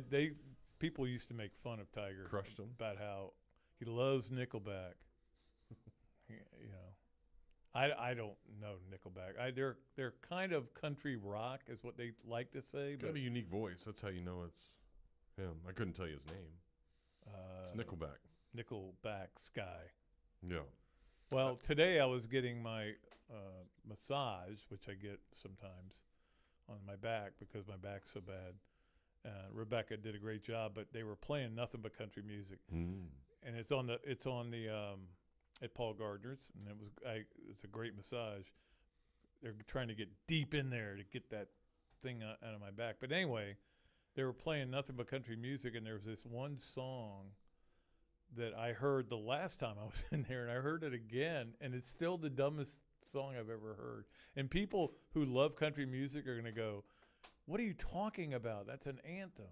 people used to make fun of Tiger. Crushed him about how he loves Nickelback. You know, I don't know Nickelback. They're kind of country rock, is what they like to say. It's got a unique voice. That's how you know it's him. I couldn't tell you his name. It's Nickelback. Nickelback Sky. Yeah. Well, today I was getting my massage, which I get sometimes on my back because my back's so bad. Rebecca did a great job, but they were playing nothing but country music, and it's on the at Paul Gardner's, and it's a great massage. They're trying to get deep in there to get that thing out of my back. But anyway, they were playing nothing but country music, and there was this one song that I heard the last time I was in there, and I heard it again, and it's still the dumbest song I've ever heard. And people who love country music are going to go, "What are you talking about? That's an anthem."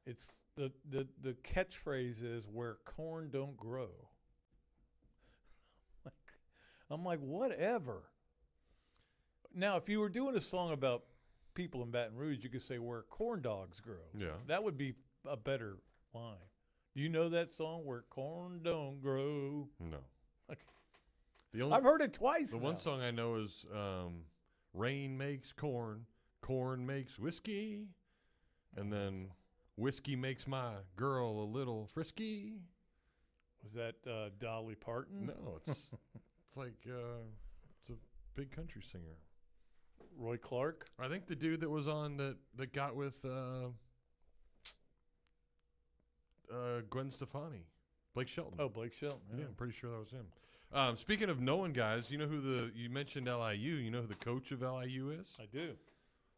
It's the catchphrase is "where corn don't grow." I'm like, whatever. Now, if you were doing a song about people in Baton Rouge, you could say "where corn dogs grow." Yeah, that would be a better line. Do you know that song, "Where Corn Don't Grow"? No. I've heard it twice. The now. one song I know is "Rain Makes Corn, Corn Makes Whiskey," and then "Whiskey Makes My Girl a Little Frisky." Was that Dolly Parton? No, it's like it's a big country singer. Roy Clark? I think the dude that was on that got with Gwen Stefani. Blake Shelton. Oh, Blake Shelton. Yeah, I'm pretty sure that was him. Speaking of knowing guys, you know who you mentioned LIU. You know who the coach of LIU is? I do.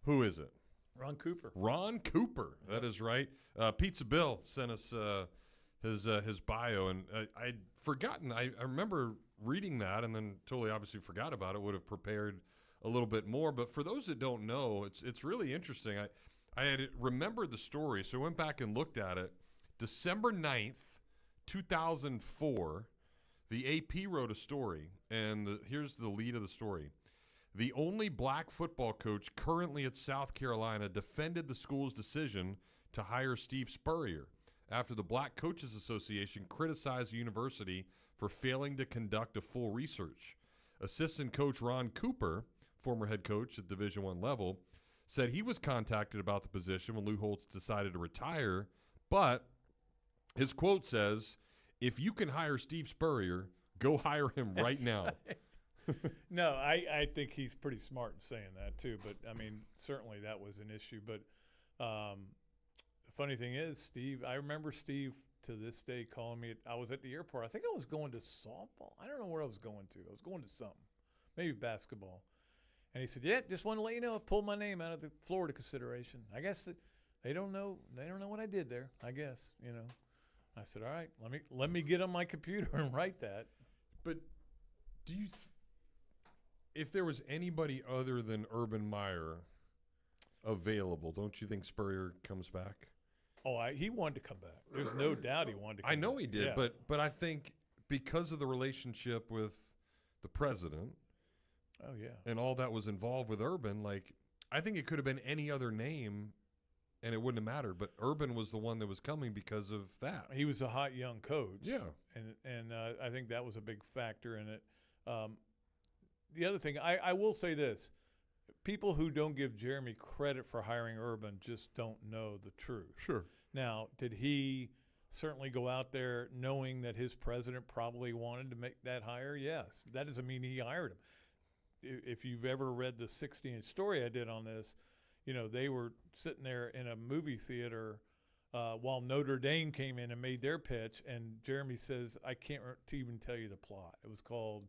Who is it? Ron Cooper. Ron Cooper. That is right. Pizza Bill sent us his bio, and I'd forgotten. I remember reading that and then totally obviously forgot about it. Would have prepared a little bit more. But for those that don't know, it's really interesting. I had remembered the story, so I went back and looked at it. December 9th, 2004, the AP wrote a story, and here's the lead of the story. The only black football coach currently at South Carolina defended the school's decision to hire Steve Spurrier after the Black Coaches Association criticized the university for failing to conduct a full research. Assistant coach Ron Cooper, former head coach at Division I level, said he was contacted about the position when Lou Holtz decided to retire, but his quote says, "If you can hire Steve Spurrier, go hire him right now." No, I think he's pretty smart in saying that too. But I mean, certainly that was an issue. But the funny thing is, Steve, I remember Steve to this day calling me. I was at the airport. I think I was going to softball. I don't know where I was going to. I was going to something, maybe basketball. And he said, "Yeah, just want to let you know, I pulled my name out of the Florida consideration. I guess they don't know. They don't know what I did there. I guess, you know." I said, "All right, let me get on my computer and write that." But do you, if there was anybody other than Urban Meyer available, don't you think Spurrier comes back? Oh, he wanted to come back. There's no doubt he wanted to come back. I know he did, Yeah. but I think because of the relationship with the president, oh yeah, and all that was involved with Urban, like I think it could have been any other name and it wouldn't have mattered. But Urban was the one that was coming because of that. He was a hot young coach. Yeah. And I think that was a big factor in it. The other thing, I will say this. People who don't give Jeremy credit for hiring Urban just don't know the truth. Sure. Now, did he certainly go out there knowing that his president probably wanted to make that hire? Yes. That doesn't mean he hired him. If you've ever read the 60-inch story I did on this, you know, they were sitting there in a movie theater while Notre Dame came in and made their pitch, and Jeremy says, "I can't even tell you the plot." It was called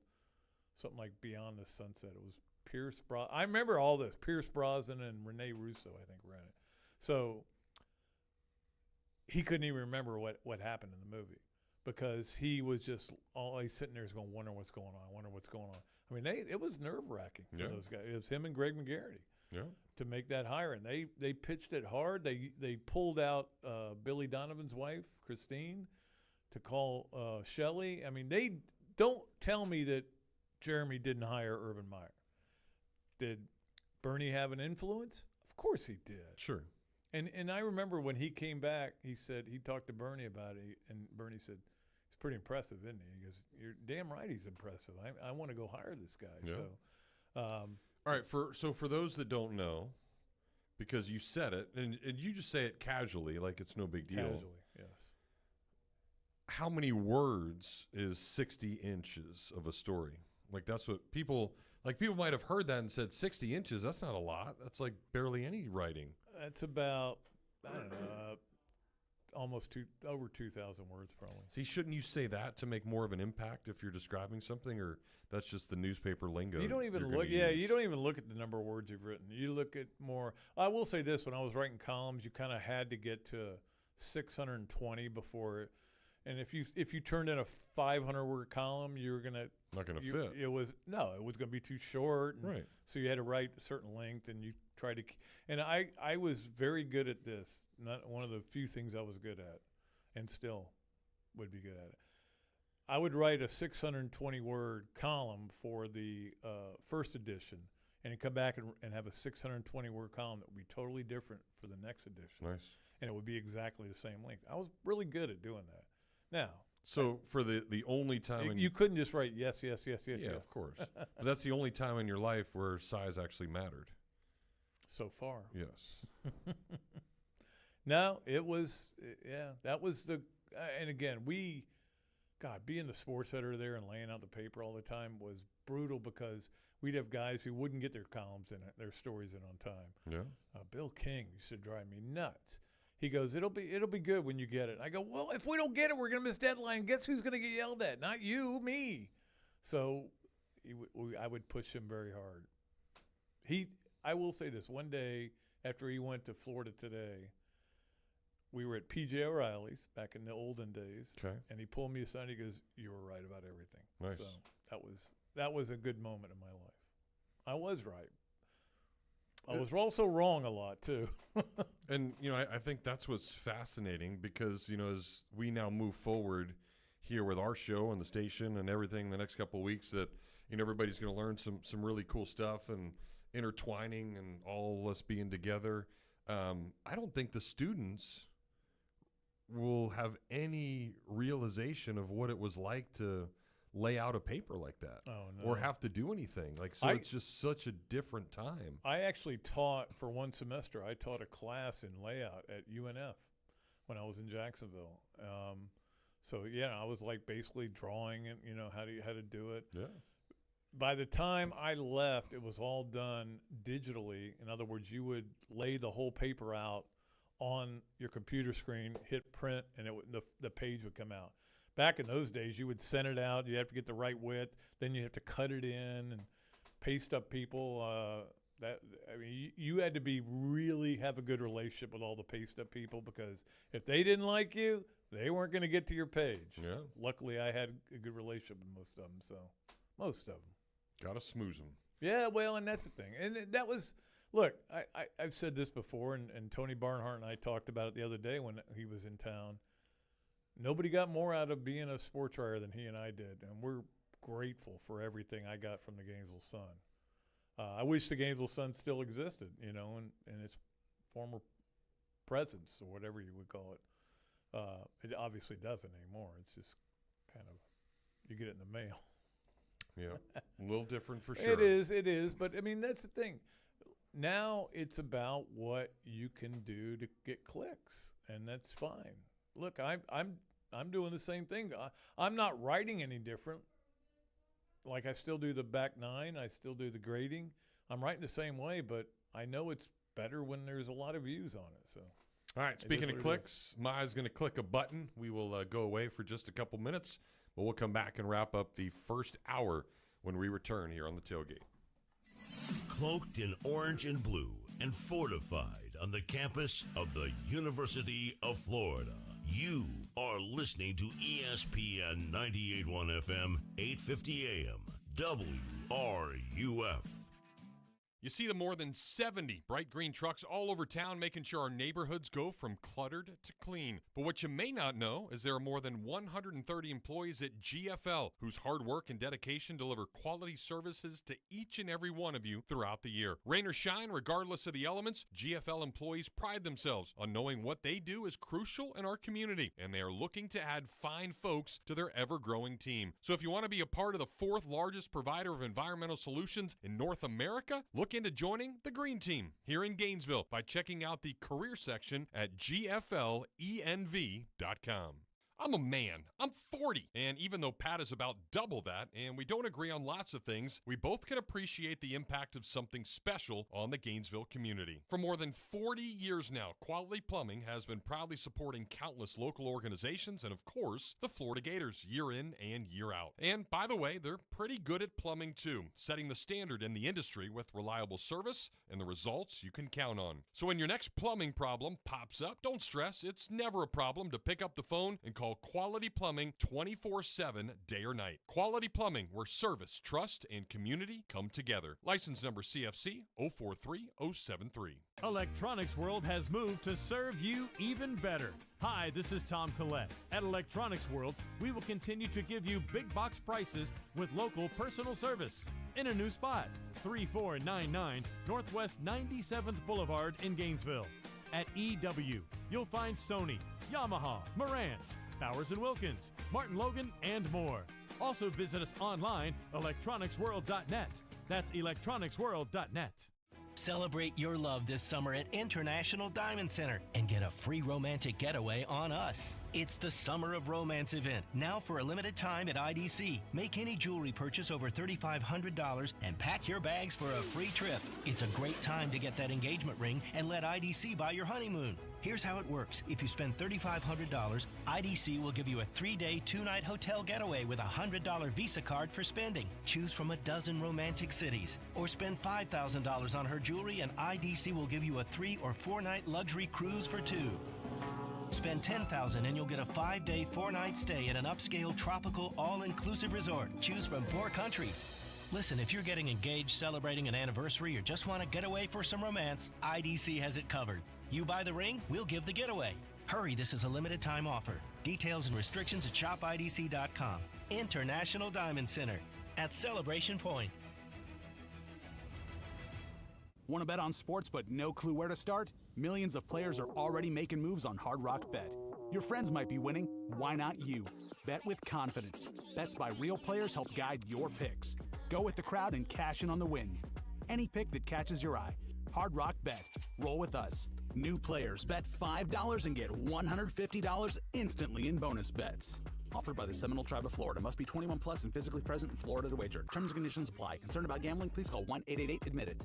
something like Beyond the Sunset. It was Pierce Brosnan. I remember all this. Pierce Brosnan and Rene Russo, I think, were in it. So he couldn't even remember what happened in the movie because he was just always sitting there going, wonder what's going on. I mean, it was nerve-wracking for those guys. It was him and Greg McGarity to make that hire, and they pitched it hard. They pulled out Billy Donovan's wife, Christine, to call Shelley. I mean, they don't tell me that Jeremy didn't hire Urban Meyer. Did Bernie have an influence? Of course he did. Sure. And I remember when he came back, he said he talked to Bernie about it, and Bernie said, "He's pretty impressive, isn't he?" He goes, "You're damn right he's impressive. I want to go hire this guy." Yeah. So, all right, for those that don't know, because you said it, and you just say it casually, like it's no big deal. Casually, yes. How many words is 60 inches of a story? Like that's what people might have heard that and said 60 inches. That's not a lot. That's like barely any writing. That's about, I don't know, almost over 2,000 words probably. See, shouldn't you say that to make more of an impact if you're describing something, or that's just the newspaper lingo? You don't even look. Yeah, you don't even look at the number of words you've written. You look at more. I will say this: when I was writing columns, you kind of had to get to 620 before. And if you turned in a 500-word column, you were not gonna fit. It was going to be too short. And right. So you had to write a certain length, and you tried to. And I was very good at this. Not one of the few things I was good at, and still would be good at it. I would write a 620-word column for the first edition, and come back and have a 620-word column that would be totally different for the next edition. Nice. And it would be exactly the same length. I was really good at doing that. Now, so for the only time you couldn't just write yes. Yeah, of course. But that's the only time in your life where size actually mattered. So far, yes. No, it was. Yeah, that was the. And again, being the sports editor there and laying out the paper all the time was brutal because we'd have guys who wouldn't get their columns in, their stories in on time. Yeah. Bill King used to drive me nuts. He goes, it'll be good when you get it. I go, well, if we don't get it, we're going to miss deadline. Guess who's going to get yelled at? Not you, me. So I would push him very hard. I will say this. One day after he went to Florida Today, we were at PJ O'Reilly's back in the olden days. Okay. And he pulled me aside. He goes, "You were right about everything." Nice. So that was a good moment in my life. I was right. I was also wrong a lot too. And, I think that's what's fascinating because, as we now move forward here with our show and the station and everything the next couple of weeks that, everybody's going to learn some really cool stuff and intertwining and all of us being together. I don't think the students will have any realization of what it was like to lay out a paper like that or have to do anything. It's just such a different time. I actually taught for one semester. I taught a class in layout at UNF when I was in Jacksonville. I was basically drawing it, how to do it. Yeah. By the time I left, it was all done digitally. In other words, you would lay the whole paper out on your computer screen, hit print, and the page would come out. Back in those days, you would send it out. You have to get the right width. Then you have to cut it in and paste up people. You had to really have a good relationship with all the paste up people because if they didn't like you, they weren't going to get to your page. Yeah. Luckily, I had a good relationship with most of them. So most of them. Gotta smooze them. Yeah, well, and that's the thing. And that was, look, I've said this before, and Tony Barnhart and I talked about it the other day when he was in town. Nobody got more out of being a sports writer than he and I did, and we're grateful for everything I got from the Gainesville Sun. I wish the Gainesville Sun still existed, in its former presence or whatever you would call it. It obviously doesn't anymore. It's just kind of, you get it in the mail. Yeah, a little different for sure. It is. But, that's the thing. Now it's about what you can do to get clicks, and that's fine. Look, I'm doing the same thing. I'm not writing any different. I still do the back nine. I still do the grading. I'm writing the same way, but I know it's better when there's a lot of views on it. So, all right, speaking of clicks, Maya's going to click a button. We will go away for just a couple minutes. But we'll come back and wrap up the first hour when we return here on the Tailgate. Cloaked in orange and blue and fortified on the campus of the University of Florida. You are listening to ESPN 98.1 FM, 850 AM, WRUF. You see the more than 70 bright green trucks all over town making sure our neighborhoods go from cluttered to clean. But what you may not know is there are more than 130 employees at GFL whose hard work and dedication deliver quality services to each and every one of you throughout the year. Rain or shine, regardless of the elements, GFL employees pride themselves on knowing what they do is crucial in our community, and they are looking to add fine folks to their ever-growing team. So if you want to be a part of the fourth largest provider of environmental solutions in North America, look into joining the Green Team here in Gainesville by checking out the career section at gflenv.com. I'm a man. I'm 40. And even though Pat is about double that, and we don't agree on lots of things, we both can appreciate the impact of something special on the Gainesville community. For more than 40 years now, Quality Plumbing has been proudly supporting countless local organizations and, of course, the Florida Gators year in and year out. And, by the way, they're pretty good at plumbing, too, setting the standard in the industry with reliable service and the results you can count on. So when your next plumbing problem pops up, don't stress. It's never a problem to pick up the phone and call Quality Plumbing 24/7, day or night. Quality Plumbing, where service, trust, and community come together. License number CFC 043073. Electronics World has moved to serve you even better. Hi, this is Tom Collette. At Electronics World, we will continue to give you big box prices with local personal service. In a new spot, 3499 Northwest 97th Boulevard in Gainesville. At EW, you'll find Sony, Yamaha, Marantz, Powers & Wilkins, Martin Logan, and more. Also visit us online, electronicsworld.net. That's electronicsworld.net. Celebrate your love this summer at International Diamond Center and get a free romantic getaway on us. It's the Summer of Romance event, now for a limited time at IDC. Make any jewelry purchase over $3,500 and pack your bags for a free trip. It's a great time to get that engagement ring and let IDC buy your honeymoon. Here's how it works. If you spend $3,500, IDC will give you a 3-day, 2-night hotel getaway with a $100 Visa card for spending. Choose from a dozen romantic cities. Or spend $5,000 on her jewelry and IDC will give you a 3- or 4-night luxury cruise for 2. Spend $10,000 and you'll get a 5-day, 4-night stay at an upscale tropical all-inclusive resort. Choose from 4 countries. Listen, if you're getting engaged, celebrating an anniversary, or just want to get away for some romance, IDC has it covered. You buy the ring, we'll give the getaway. Hurry, this is a limited time offer. Details and restrictions at shopidc.com. International Diamond Center at Celebration Point. Want to bet on sports but no clue where to start? Millions of players are already making moves on Hard Rock Bet. Your friends might be winning. Why not you? Bet with confidence. Bets by real players help guide your picks. Go with the crowd and cash in on the wins. Any pick that catches your eye. Hard Rock Bet. Roll with us. New players bet $5 and get $150 instantly in bonus bets. Offered by the Seminole Tribe of Florida. Must be 21 plus and physically present in Florida to wager. Terms and conditions apply. Concerned about gambling? Please call 1-888-ADMITTED.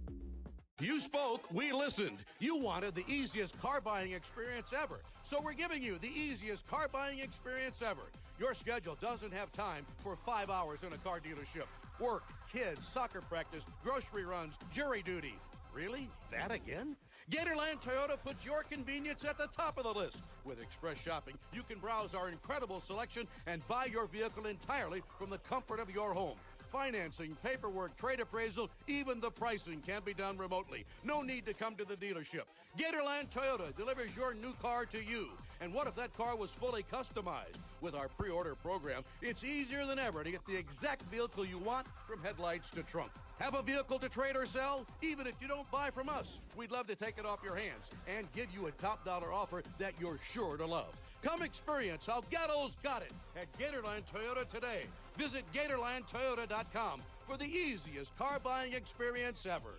You spoke, we listened. You wanted the easiest car buying experience ever. So we're giving you the easiest car buying experience ever. Your schedule doesn't have time for 5 hours in a car dealership. Work, kids, soccer practice, grocery runs, jury duty. Really? That again? Gatorland Toyota puts your convenience at the top of the list. With Express Shopping, you can browse our incredible selection and buy your vehicle entirely from the comfort of your home. Financing, paperwork, trade appraisal, even the pricing can be done remotely. No need to come to the dealership. Gatorland Toyota delivers your new car to you. And what if that car was fully customized? With our pre-order program, it's easier than ever to get the exact vehicle you want from headlights to trunk. Have a vehicle to trade or sell? Even if you don't buy from us, we'd love to take it off your hands and give you a top dollar offer that you're sure to love. Come experience how Gato's got it at Gatorland Toyota today. Visit GatorlandToyota.com for the easiest car buying experience ever.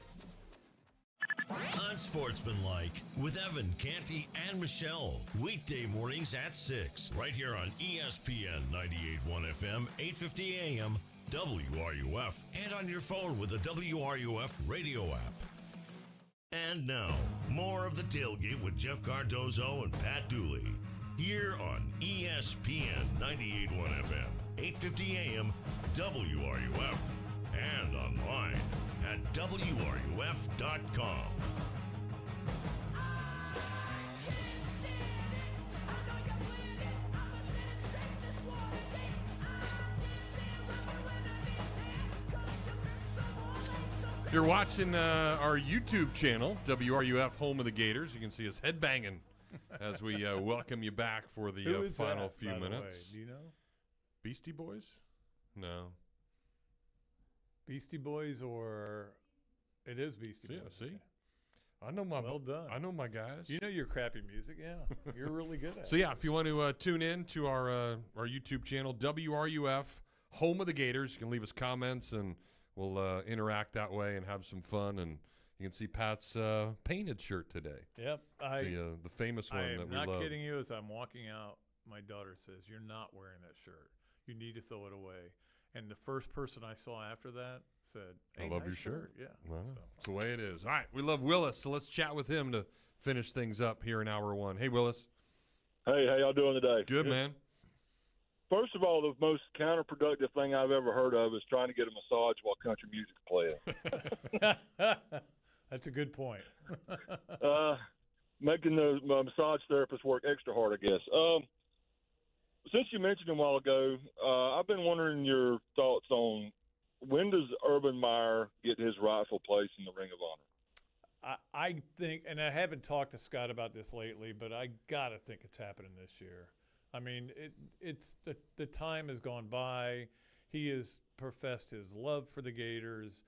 Unsportsmanlike with Evan, Canty, and Michelle. Weekday mornings at 6. Right here on ESPN 98.1 FM, 850 AM, WRUF. And on your phone with the WRUF radio app. And now, more of the Tailgate with Jeff Cardozo and Pat Dooley. Here on ESPN 98.1 FM, 850 AM, WRUF, and online at WRUF.com. You're watching our YouTube channel, WRUF, Home of the Gators. You can see us headbanging as we welcome you back for the final few minutes. Do you know? Beastie Boys? No. Beastie Boys, or it is Beastie Boys. See? Okay. I know my well done. I know my guys. You know your crappy music, yeah. You're really good at it. So yeah, if you want to tune in to our YouTube channel, WRUF, Home of the Gators, you can leave us comments and we'll interact that way and have some fun. And you can see Pat's painted shirt today. Yep, the famous one that we love. I'm not kidding you. As I'm walking out, my daughter says, "You're not wearing that shirt. You need to throw it away." And the first person I saw after that said, "Hey, I love nice your shirt." Yeah, well, it's the way it is. All right, we love Willis, so let's chat with him to finish things up here in hour one. Hey, Willis. Hey, how y'all doing today? Good, man. First of all, the most counterproductive thing I've ever heard of is trying to get a massage while country music's playing. That's a good point. Making the massage therapist work extra hard, I guess. Since you mentioned a while ago, I've been wondering your thoughts on when does Urban Meyer get his rightful place in the Ring of Honor? I think, and I haven't talked to Scott about this lately, but I gotta think it's happening this year. I mean, it's the time has gone by. He has professed his love for the Gators.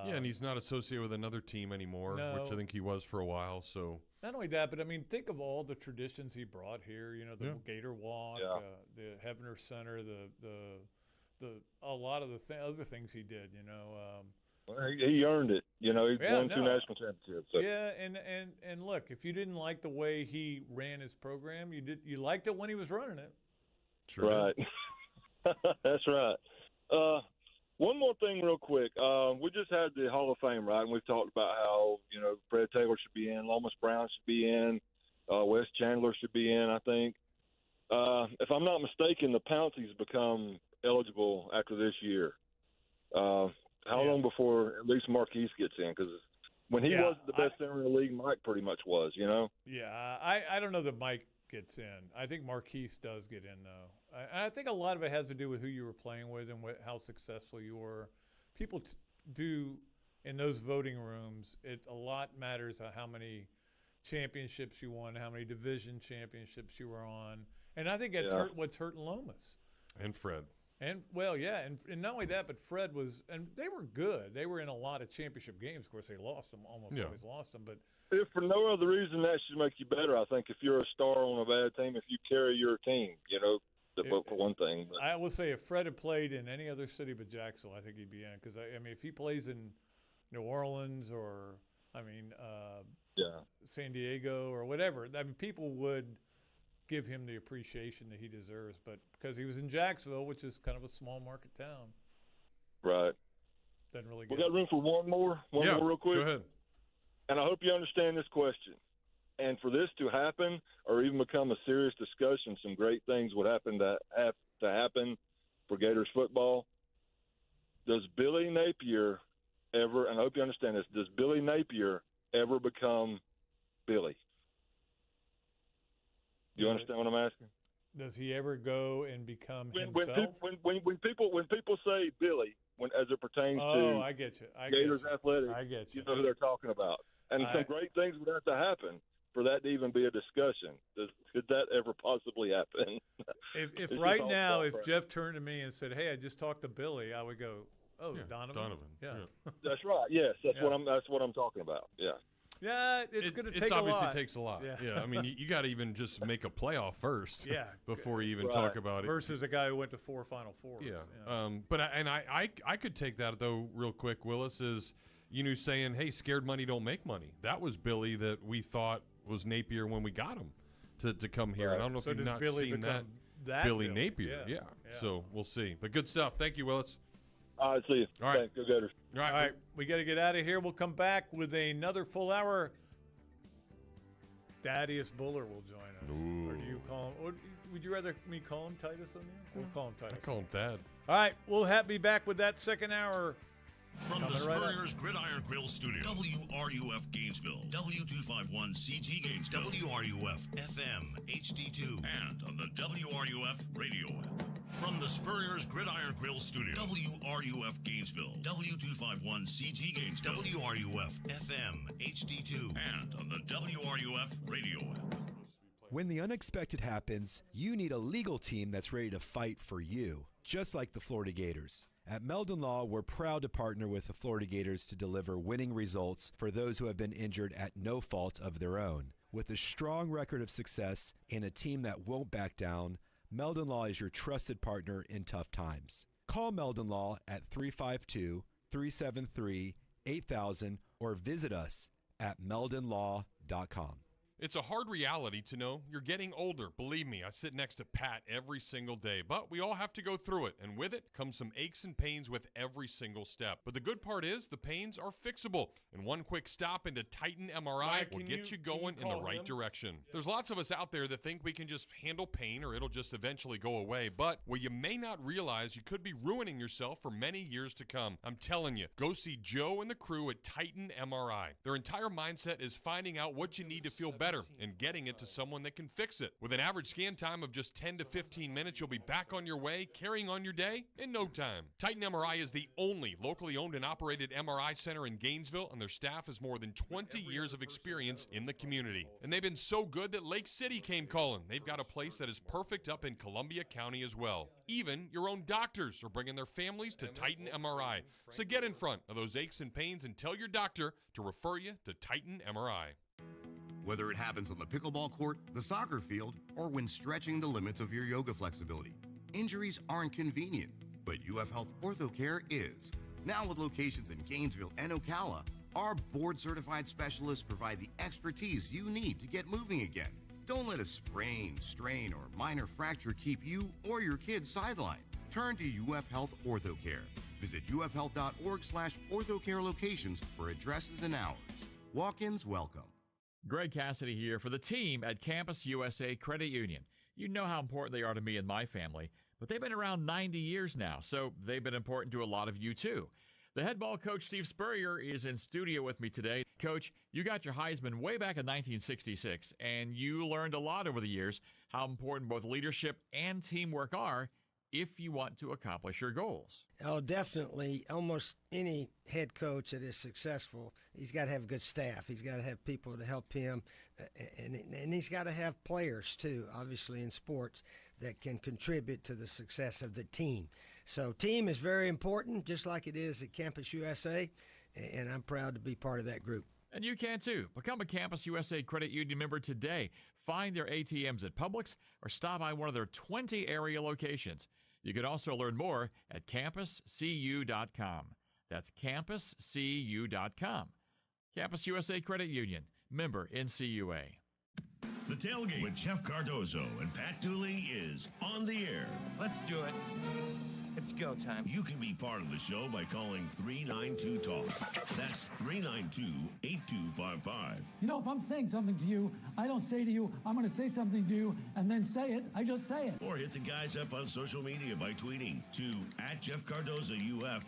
Yeah, and he's not associated with another team anymore, which I think he was for a while. So not only that, but I mean, think of all the traditions he brought here. You know, the Gator Walk, the Heavener Center, the a lot of the other things he did. You know, he earned it. You know, he won 2 national championships. So. Yeah, and look, if you didn't like the way he ran his program, you liked it when he was running it. Sure. Right. That's right. One more thing real quick. We just had the Hall of Fame, right? And we've talked about how, you know, Fred Taylor should be in, Lomas Brown should be in, Wes Chandler should be in, I think. If I'm not mistaken, the Pounceys become eligible after this year. How long before at least Marquise gets in? Because when he wasn't the best center in the league, Mike pretty much was, you know? Yeah, I don't know that Mike gets in. I think Marquise does get in, though. I think a lot of it has to do with who you were playing with and how successful you were. People do in those voting rooms. A lot matters how many championships you won, how many division championships you were on, and I think that's what's hurting Lomas. And Fred. And and not only that, but Fred was, and they were good. They were in a lot of championship games. Of course, they lost them, almost always lost them. But if for no other reason, that should make you better. I think if you're a star on a bad team, if you carry your team, for one thing. But I will say, if Fred had played in any other city but Jacksonville, I think he'd be in it. Because I mean, if he plays in New Orleans or San Diego or whatever, I mean, people would give him the appreciation that he deserves, but because he was in Jacksonville, which is kind of a small market town, right? Doesn't really. We got room for one more real quick. Go ahead. And I hope you understand this question. And for this to happen, or even become a serious discussion, some great things would happen to happen for Gators football. Does Billy Napier ever? And I hope you understand this. Does Billy Napier ever become Billy? Do you understand what I'm asking? Does he ever go and become himself? When people say Billy, as it pertains to I get you. Gators athletics, I get you. You know who they're talking about. And some great things would have to happen for that to even be a discussion. Could that ever possibly happen? If right now, if Jeff turned to me and said, "Hey, I just talked to Billy," I would go, "Oh, yeah, Donovan." Yeah. That's right. Yes, that's what I'm talking about. Yeah. Yeah, it's going to take a lot. It obviously takes a lot. Yeah. I mean, you got to even just make a playoff first. Before you even Right. talk about it. Versus a guy who went to 4 Final Fours. Yeah. But I could take that though real quick. Willis is saying, "Hey, scared money don't make money." That was Billy that we thought was Napier when we got him to come here. Right. And I don't know if you've not seen that Billy Napier. Yeah. So we'll see. But good stuff. Thank you, Willis. All right, see you. All right. Thanks. Go Gators. All right. All right, we got to get out of here. We'll come back with another full hour. Thaddeus Buller will join us. Ooh. Or do you call him? Or would you rather me call him Titus on there? We'll call him Titus. I call him Thad. All right, we'll be back with that second hour. From the Coming right up. Spurrier's Gridiron Grill Studio, WRUF Gainesville, W251CG Gainesville, WRUF FM HD2, and on the WRUF radio app. From the Spurrier's Gridiron Grill Studio, WRUF Gainesville, W251CG Gainesville, WRUF FM HD2, and on the WRUF radio app. When the unexpected happens, you need a legal team that's ready to fight for you, just like the Florida Gators. At Meldon Law, we're proud to partner with the Florida Gators to deliver winning results for those who have been injured at no fault of their own. With a strong record of success and a team that won't back down, Meldon Law is your trusted partner in tough times. Call Meldon Law at 352-373-8000 or visit us at meldonlaw.com. It's a hard reality to know you're getting older. Believe me, I sit next to Pat every single day, but we all have to go through it, and with it comes some aches and pains with every single step. But the good part is the pains are fixable, and one quick stop into Titan MRI will get you going in the right direction. There's lots of us out there that think we can just handle pain or it'll just eventually go away, but what you may not realize, you could be ruining yourself for many years to come. I'm telling you, go see Joe and the crew at Titan MRI. Their entire mindset is finding out what you need to feel better and getting it to someone that can fix it. With an average scan time of just 10 to 15 minutes, you'll be back on your way, carrying on your day in no time. Titan MRI is the only locally owned and operated MRI center in Gainesville, and their staff has more than 20 years of experience in the community. And they've been so good that Lake City came calling. They've got a place that is perfect up in Columbia County as well. Even your own doctors are bringing their families to Titan MRI. So get in front of those aches and pains and tell your doctor to refer you to Titan MRI. Whether it happens on the pickleball court, the soccer field, or when stretching the limits of your yoga flexibility, injuries aren't convenient, but UF Health OrthoCare is. Now with locations in Gainesville and Ocala, our board-certified specialists provide the expertise you need to get moving again. Don't let a sprain, strain, or minor fracture keep you or your kids sidelined. Turn to UF Health OrthoCare. Visit ufhealth.org/orthocare locations for addresses and hours. Walk-ins welcome. Greg Cassidy here for the team at Campus USA Credit Union. You know how important they are to me and my family, but they've been around 90 years now, so they've been important to a lot of you too. The head ball coach, Steve Spurrier, is in studio with me today. Coach, you got your Heisman way back in 1966, and you learned a lot over the years how important both leadership and teamwork are if you want to accomplish your goals. Oh, definitely. Almost any head coach that is successful, he's got to have a good staff. He's got to have people to help him, and he's got to have players, too, obviously, in sports that can contribute to the success of the team. So team is very important, just like it is at Campus USA, and I'm proud to be part of that group. And you can too. Become a Campus USA Credit Union member today. Find their ATMs at Publix or stop by one of their 20 area locations. You can also learn more at campuscu.com. That's campuscu.com. Campus USA Credit Union, member NCUA. The Tailgate with Jeff Cardozo and Pat Dooley is on the air. Let's do it. It's go time. You can be part of the show by calling 392-TALK. That's 392-8255. You know, if I'm saying something to you, I don't say to you, I'm going to say something to you and then say it. I just say it. Or hit the guys up on social media by tweeting to @JeffCardozoUF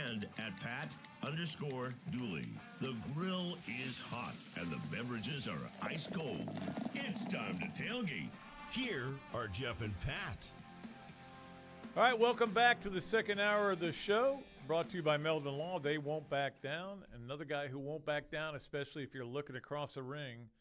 and @Pat_Dooley. The grill is hot and the beverages are ice cold. It's time to tailgate. Here are Jeff and Pat. All right, welcome back to the second hour of the show, brought to you by Meldon Law. They won't back down. Another guy who won't back down, especially if you're looking across the ring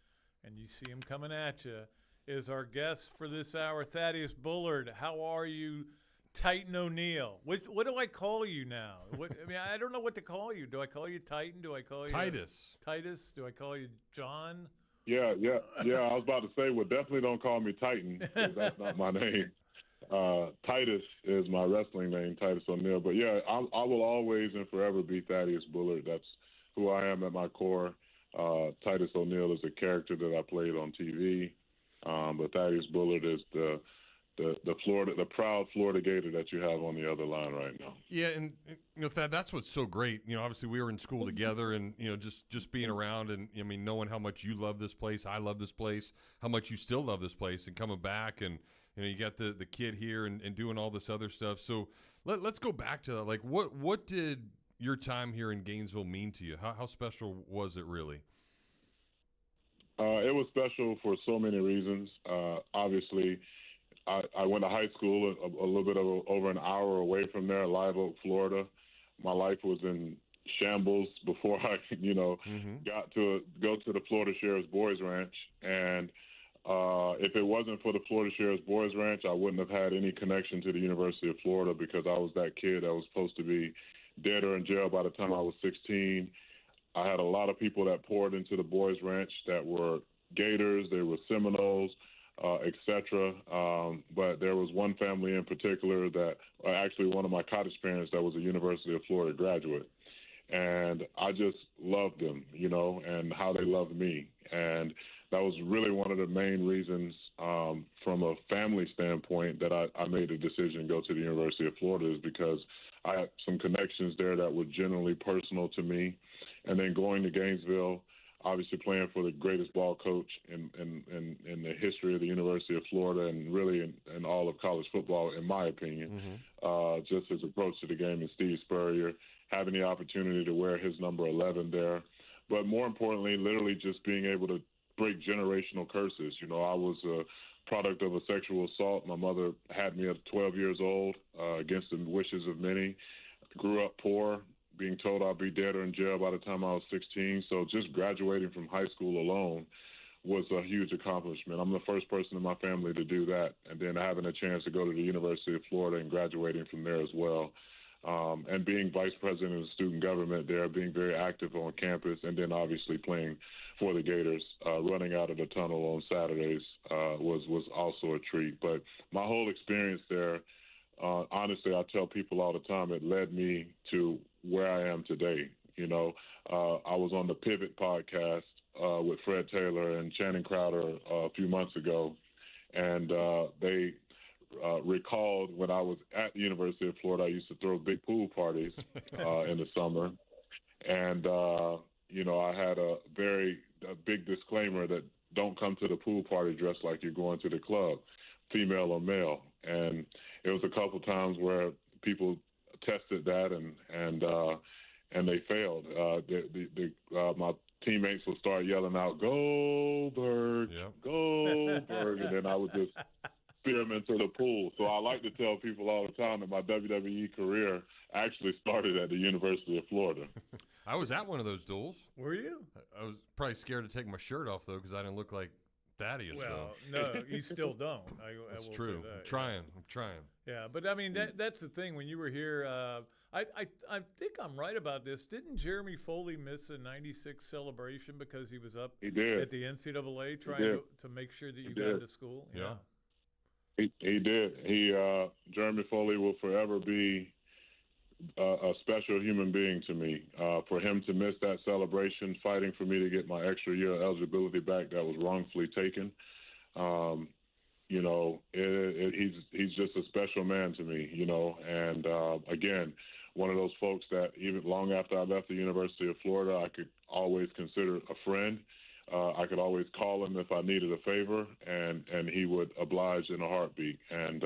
and you see him coming at you, is our guest for this hour, Thaddeus Bullard. How are you, Titan O'Neill? What do I call you now? I don't know what to call you. Do I call you Titan? Do I call you Titus? Titus? Do I call you John? Yeah. I was about to say, well, definitely don't call me Titan, 'cause that's not my name. Titus is my wrestling name, Titus O'Neill. But yeah, I will always and forever be Thaddeus Bullard. That's who I am at my core. Titus O'Neill is a character that I played on TV, but Thaddeus Bullard is the proud Florida Gator that you have on the other line right now. Yeah, and Thad, that's what's so great. Obviously we were in school together, and just being around, and knowing how much you love this place, I love this place, how much you still love this place, and coming back, and you got the kid here and doing all this other stuff. So let's go back to that. Like, what did your time here in Gainesville mean to you? How special was it really? It was special for so many reasons. Obviously, I went to high school a little bit over an hour away from there, Live Oak, Florida. My life was in shambles before I, got to go to the Florida Sheriff's Boys Ranch. And if it wasn't for the Florida Sheriff's Boys Ranch, I wouldn't have had any connection to the University of Florida, because I was that kid that was supposed to be dead or in jail by the time I was 16. I had a lot of people that poured into the Boys Ranch that were Gators, they were Seminoles, etc. But there was one family in particular that, actually one of my cottage parents that was a University of Florida graduate. And I just loved them, and how they loved me. And that was really one of the main reasons, from a family standpoint, that I made the decision to go to the University of Florida, is because I had some connections there that were generally personal to me. And then going to Gainesville, obviously playing for the greatest ball coach in the history of the University of Florida, and really in all of college football, in my opinion, just his approach to the game, and Steve Spurrier, having the opportunity to wear his number 11 there. But more importantly, literally just being able to break generational curses. I was a product of a sexual assault. My mother had me at 12 years old, against the wishes of many. Grew up poor, being told I'd be dead or in jail by the time I was 16. So just graduating from high school alone was a huge accomplishment. I'm the first person in my family to do that. And then having a chance to go to the University of Florida and graduating from there as well. And being vice president of student government there, being very active on campus, and then obviously playing for the Gators, running out of the tunnel on Saturdays was also a treat. But my whole experience there, honestly, I tell people all the time, it led me to where I am today. I was on the Pivot podcast with Fred Taylor and Channing Crowder a few months ago, and they recalled when I was at the University of Florida, I used to throw big pool parties in the summer. And, I had a big disclaimer that don't come to the pool party dressed like you're going to the club, female or male. And it was a couple times where people tested that, and and they failed. My teammates would start yelling out, "Goldberg, Goldberg," and then I would just steer them into the pool. So I like to tell people all the time that my WWE career actually started at the University of Florida. I was at one of those duels. Were you? I was probably scared to take my shirt off, though, because I didn't look like Thaddeus. Well, no, you still don't. That's will true. Say that, I'm trying. Yeah, but I mean that's the thing. When you were here, I think I'm right about this. Didn't Jeremy Foley miss a '96 celebration because he was up at the NCAA trying to make sure that you got into school? Yeah. He did. Jeremy Foley will forever be a special human being to me. For him to miss that celebration, fighting for me to get my extra year of eligibility back that was wrongfully taken, he's just a special man to me, And again, one of those folks that even long after I left the University of Florida, I could always consider a friend. I could always call him if I needed a favor, and he would oblige in a heartbeat. And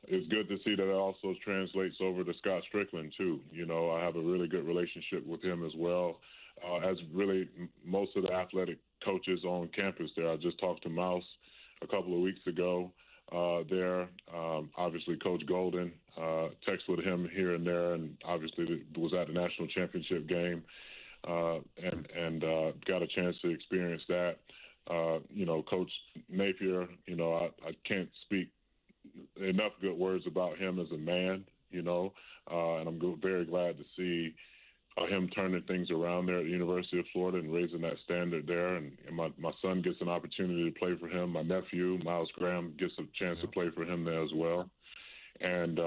it's good to see that it also translates over to Scott Strickland, too. I have a really good relationship with him as well, as really most of the athletic coaches on campus there. I just talked to Mouse a couple of weeks ago there. Obviously, Coach Golden, text with him here and there, and obviously was at the national championship game. And got a chance to experience that. Coach Napier, I can't speak enough good words about him as a man, and I'm very glad to see him turning things around there at the University of Florida and raising that standard there. And my son gets an opportunity to play for him. My nephew, Miles Graham, gets a chance to play for him there as well. And,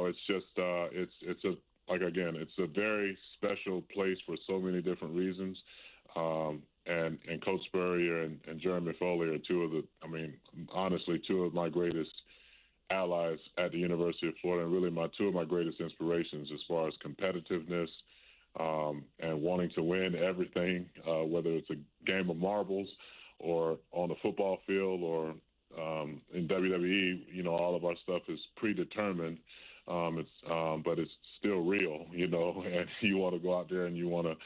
it's just it's a very special place for so many different reasons. And Coach Spurrier and Jeremy Foley are two of my greatest allies at the University of Florida, and really two of my greatest inspirations as far as competitiveness and wanting to win everything, whether it's a game of marbles or on the football field or in WWE, all of our stuff is predetermined. But it's still real, and you want to go out there and you want to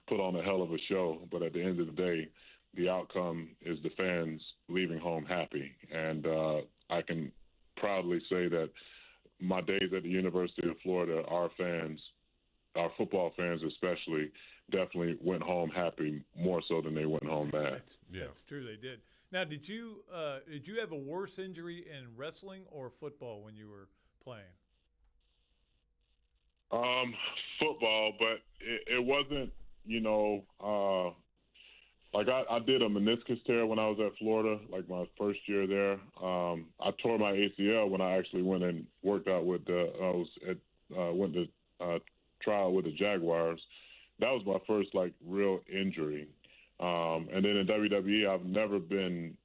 put on a hell of a show. But at the end of the day, the outcome is the fans leaving home happy. And I can proudly say that my days at the University of Florida, our football fans especially, definitely went home happy, more so than they went home mad. That's true, they did. Now, did you have a worse injury in wrestling or football when you were playing? Football, but it wasn't, I did a meniscus tear when I was at Florida, like my first year there. I tore my ACL when I actually went and worked out went to trial with the Jaguars. That was my first real injury. And then in WWE, I've never been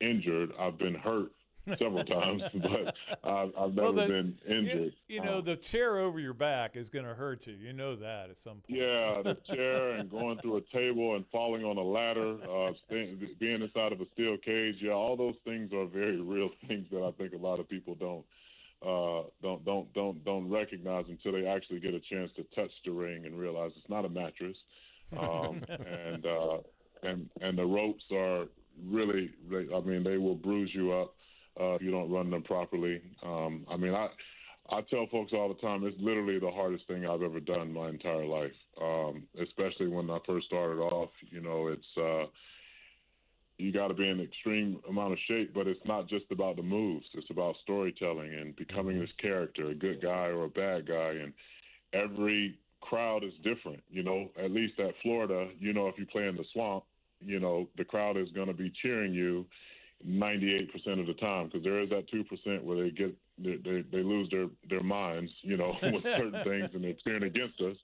injured. I've been hurt several times, but I've never been injured. The chair over your back is going to hurt you. You know that at some point. Yeah, the chair and going through a table and falling on a ladder, being inside of a steel cage. Yeah, all those things are very real things that I think a lot of people don't recognize until they actually get a chance to touch the ring and realize it's not a mattress. And the ropes are really, they will bruise you up if you don't run them properly. I tell folks all the time, it's literally the hardest thing I've ever done my entire life, especially when I first started off. It's you got to be in an extreme amount of shape, but it's not just about the moves. It's about storytelling and becoming this character, a good guy or a bad guy. And every crowd is different, at least at Florida, if you play in the swamp, the crowd is going to be cheering you 98% of the time, because there is that 2% where they lose their minds, with certain things, and they're cheering against us.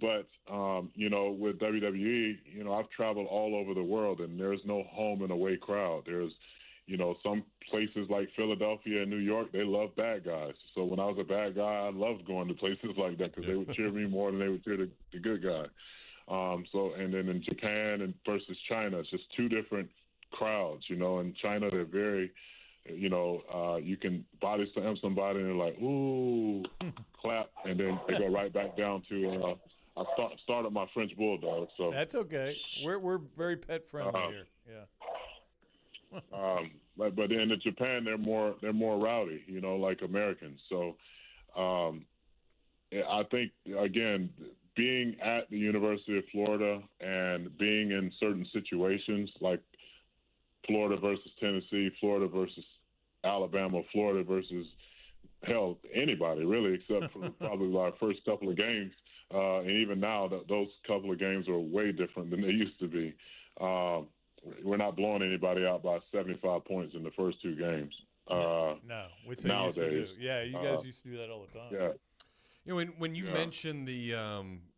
But with WWE, I've traveled all over the world, and there's no home and away crowd. There's, some places like Philadelphia and New York, they love bad guys. So when I was a bad guy, I loved going to places like that because they would cheer me more than they would cheer the good guy. And then in Japan and versus China, it's just two different crowds. In China, they're very You can body slam somebody and they're like, ooh, clap, and then they go right back down to I started my French bulldog. So that's okay. We're very pet friendly here. Yeah. But then in Japan they're more rowdy, like Americans. So I think again, being at the University of Florida and being in certain situations like Florida versus Tennessee, Florida versus Alabama, Florida versus anybody really, except for probably our first couple of games. And even now, those couple of games are way different than they used to be. We're not blowing anybody out by 75 points in the first two games. No, which they nowadays, used to do. Yeah, you guys used to do that all the time. Yeah. When you mention the,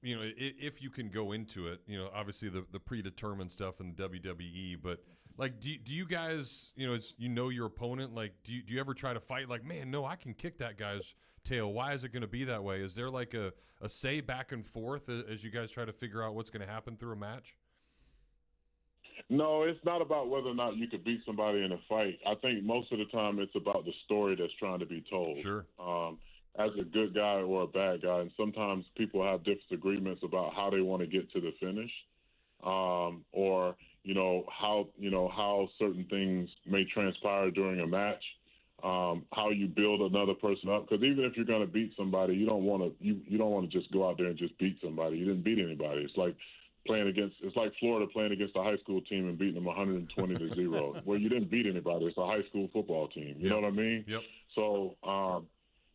if you can go into it, obviously the predetermined stuff in the WWE, but like, do you guys, your opponent, like, do you ever try to fight like, man, no, I can kick that guy's tail. Why is it going to be that way? Is there like a say back and forth as you guys try to figure out what's going to happen through a match? No, it's not about whether or not you could beat somebody in a fight. I think most of the time it's about the story that's trying to be told. Sure. As a good guy or a bad guy, and sometimes people have disagreements about how they want to get to the finish, or how certain things may transpire during a match, how you build another person up. Because even if you're going to beat somebody, you don't want to just go out there and just beat somebody. You didn't beat anybody. It's like Florida playing against a high school team and beating them 120-0. Well, you didn't beat anybody. It's a high school football team. You know what I mean? Yep. So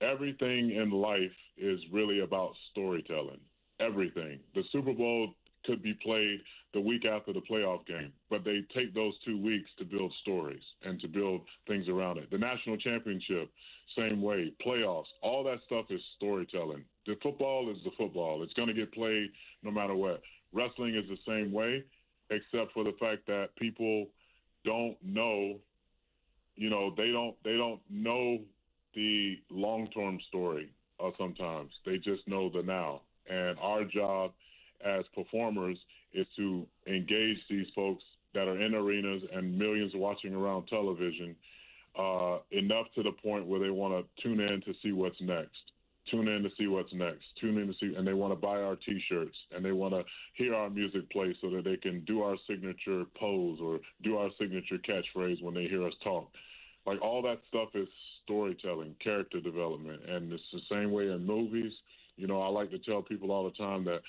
everything in life is really about storytelling. Everything. The Super Bowl could be played the week after the playoff game, but they take those 2 weeks to build stories and to build things around it. The national championship, same way. Playoffs, all that stuff is storytelling. The football is the football. It's going to get played no matter what. Wrestling is the same way, except for the fact that people don't know, they don't know the long-term story sometimes. They just know the now. And our job as performers is to engage these folks that are in arenas and millions watching around television enough to the point where they want to tune in to see what's next. Tune in to see what's next. Tune in to see, and they want to buy our T-shirts, and they want to hear our music play so that they can do our signature pose or do our signature catchphrase when they hear us talk. Like, all that stuff is storytelling, character development, and it's the same way in movies. I like to tell people all the time that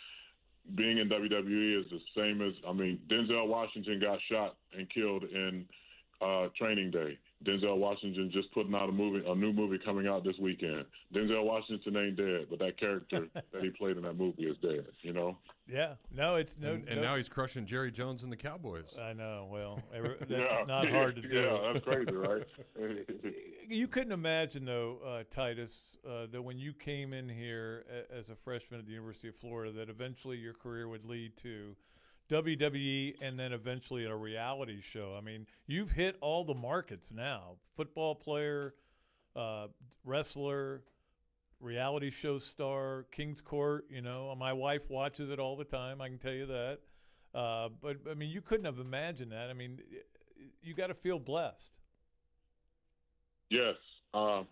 being in WWE is the same as, Denzel Washington got shot and killed in Training Day. Denzel Washington just putting out a new movie coming out this weekend. Denzel Washington ain't dead, but that character that he played in that movie is dead, Yeah. No, it's no. And now he's crushing Jerry Jones and the Cowboys. I know. Well, that's not hard to do. Yeah, that's crazy, right? You couldn't imagine, though, Titus, that when you came in here as a freshman at the University of Florida, that eventually your career would lead to WWE and then eventually a reality show. I mean, you've hit all the markets now. Football player, wrestler, reality show star, King's Court, my wife watches it all the time, I can tell you that. But you couldn't have imagined that. You got to feel blessed. Yes. I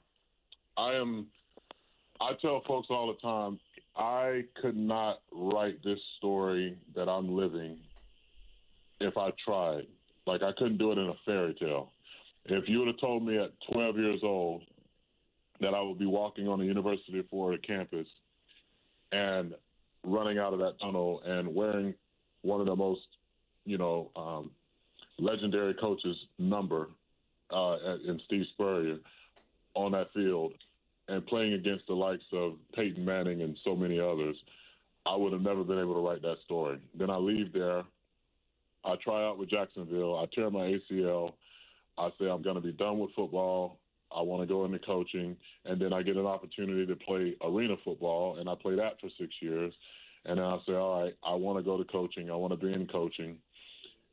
tell folks all the time, I could not write this story that I'm living if I tried. Like, I couldn't do it in a fairy tale. If you would have told me at 12 years old that I would be walking on the University of Florida campus and running out of that tunnel and wearing one of the most, legendary coaches' number in Steve Spurrier on that field and playing against the likes of Peyton Manning and so many others, I would have never been able to write that story. Then I leave there. I try out with Jacksonville. I tear my ACL. I say I'm going to be done with football. I want to go into coaching. And then I get an opportunity to play arena football, and I play that for 6 years. And then I say, all right, I want to go to coaching. I want to be in coaching.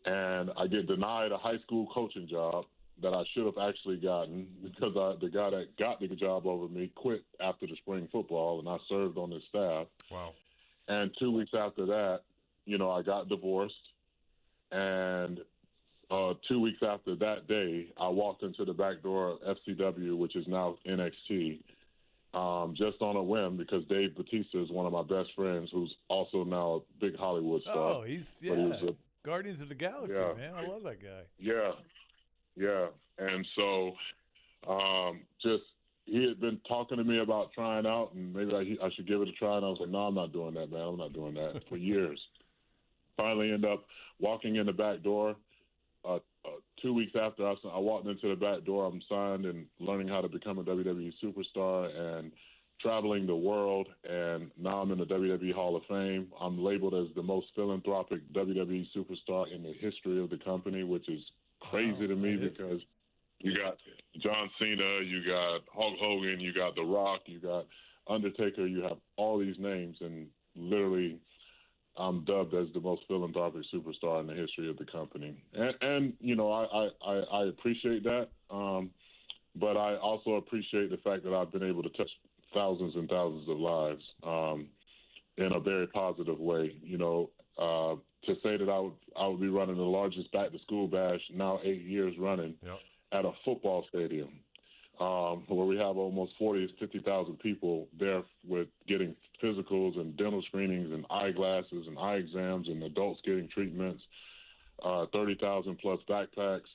And I get denied a high school coaching job that I should have actually gotten because the guy that got the job over me quit after the spring football, and I served on his staff. Wow. And 2 weeks after that, I got divorced, and 2 weeks after that day, I walked into the back door of FCW, which is now NXT, just on a whim because Dave Bautista is one of my best friends, who's also now a big Hollywood star. Oh, he's Guardians of the Galaxy, man. I love that guy. Yeah. And so, just he had been talking to me about trying out, and maybe I should give it a try. And I was like, no, I'm not doing that, man. I'm not doing that for years. Finally, end up walking in the back door. 2 weeks after I walked into the back door, I'm signed and learning how to become a WWE superstar and traveling the world. And now I'm in the WWE Hall of Fame. I'm labeled as the most philanthropic WWE superstar in the history of the company, which is crazy to me because you got John Cena, you got Hulk Hogan, you got The Rock, you got Undertaker, you have all these names, and literally I'm dubbed as the most philanthropic superstar in the history of the company. And you know, I appreciate that, but I also appreciate the fact that I've been able to touch thousands and thousands of lives in a very positive way. You know, to say that I would be running the largest back-to-school bash, now 8 years running, at a football stadium, where we have almost 40,000 to 50,000 people there with getting physicals and dental screenings and eyeglasses and eye exams and adults getting treatments, 30,000 plus backpacks.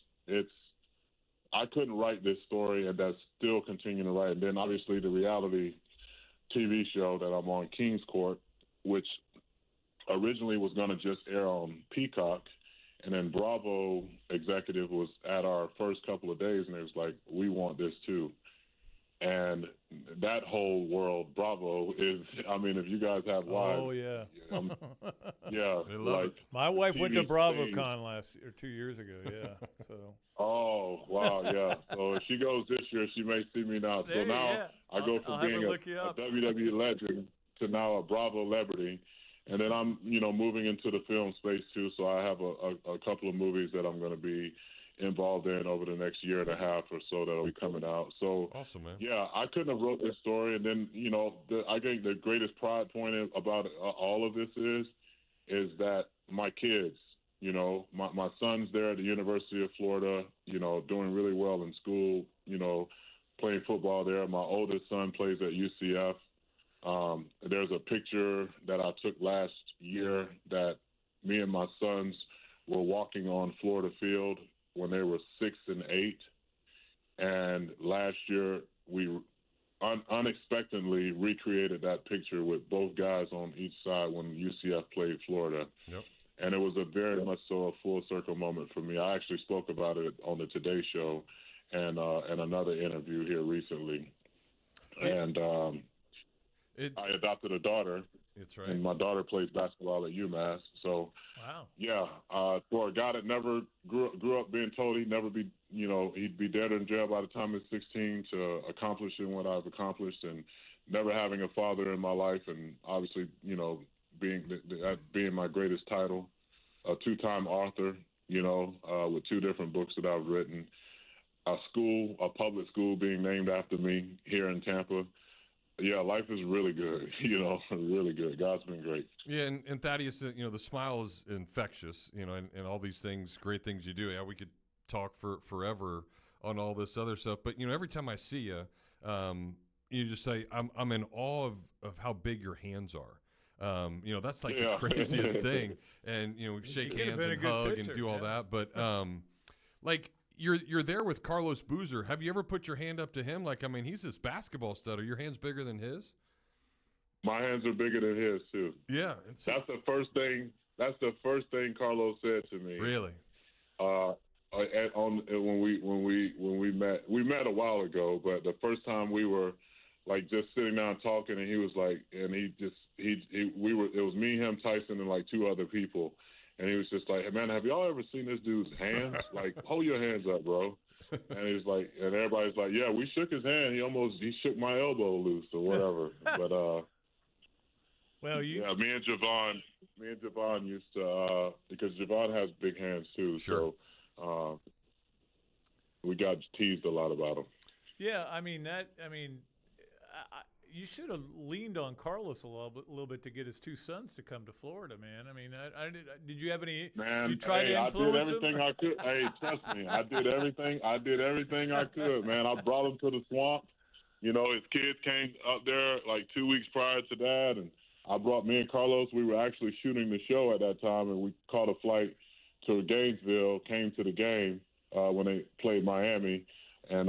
I couldn't write this story, and that's still continuing to write. And then obviously the reality TV show that I'm on, King's Court, which originally was going to just air on Peacock, and then Bravo executive was at our first couple of days, and it was like, we want this too. And that whole world, Bravo, is, I mean, if you guys have wives. Oh, yeah. Yeah. Like my wife went to BravoCon 2 years ago, yeah. So. Oh, wow, yeah. So if she goes this year, she may see me now. So now I go from being a WWE legend to now a Bravo celebrity. And then I'm, you know, moving into the film space too. So I have a couple of movies that I'm going to be involved in over the next year and a half or so that'll be coming out. So awesome, man. Yeah, I couldn't have wrote this story. And then, you know, I think the greatest pride point about all of this is that my kids, you know, my son's there at the University of Florida, you know, doing really well in school, you know, playing football there. My oldest son plays at UCF. There's a picture that I took last year that me and my sons were walking on Florida Field when they were 6 and 8. And last year we unexpectedly recreated that picture with both guys on each side when UCF played Florida. Yep. And it was a very much so a full circle moment for me. I actually spoke about it on the Today Show and another interview here recently. And I adopted a daughter. That's right. And my daughter plays basketball at UMass. So, wow. Yeah, for a guy that never grew up being told he'd never be, you know, he'd be dead or in jail by the time he's 16, to accomplishing what I've accomplished and never having a father in my life, and obviously, you know, that being my greatest title, a 2-time author, you know, with 2 different books that I've written, a public school being named after me here in Tampa. Yeah, life is really good, you know, really good. God's been great. Yeah, and Thaddeus, you know, the smile is infectious, you know, and all these things, great things you do. Yeah, we could talk for forever on all this other stuff, but, you know, every time I see you, you just say, I'm in awe of how big your hands are. You know, that's like the craziest thing. And, you know, shake hands and hug and do all that. But, like, You're there with Carlos Boozer. Have you ever put your hand up to him? Like, I mean, he's this basketball stud. Are your hands bigger than his? My hands are bigger than his too. Yeah, that's the first thing. That's the first thing Carlos said to me. Really? When we met a while ago, but the first time we were like just sitting down talking, and he was like, and it was me, him, Tyson, and like 2 other people. And he was just like, hey, man, have y'all ever seen this dude's hands? Like, hold your hands up, bro. And he's like, and everybody's like, yeah, we shook his hand. He shook my elbow loose or whatever. But well, yeah, me and Javon used to because Javon has big hands too. Sure. So we got teased a lot about him. Yeah, you should have leaned on Carlos a little bit to get his two sons to come to Florida, man. I mean, did you have any? Man, you tried to influence I did everything him? I could. Hey, trust me, I did everything I could, man. I brought him to the swamp. You know, his kids came up there like 2 weeks prior to that, and I brought me and Carlos. We were actually shooting the show at that time, and we caught a flight to Gainesville, came to the game when they played Miami, and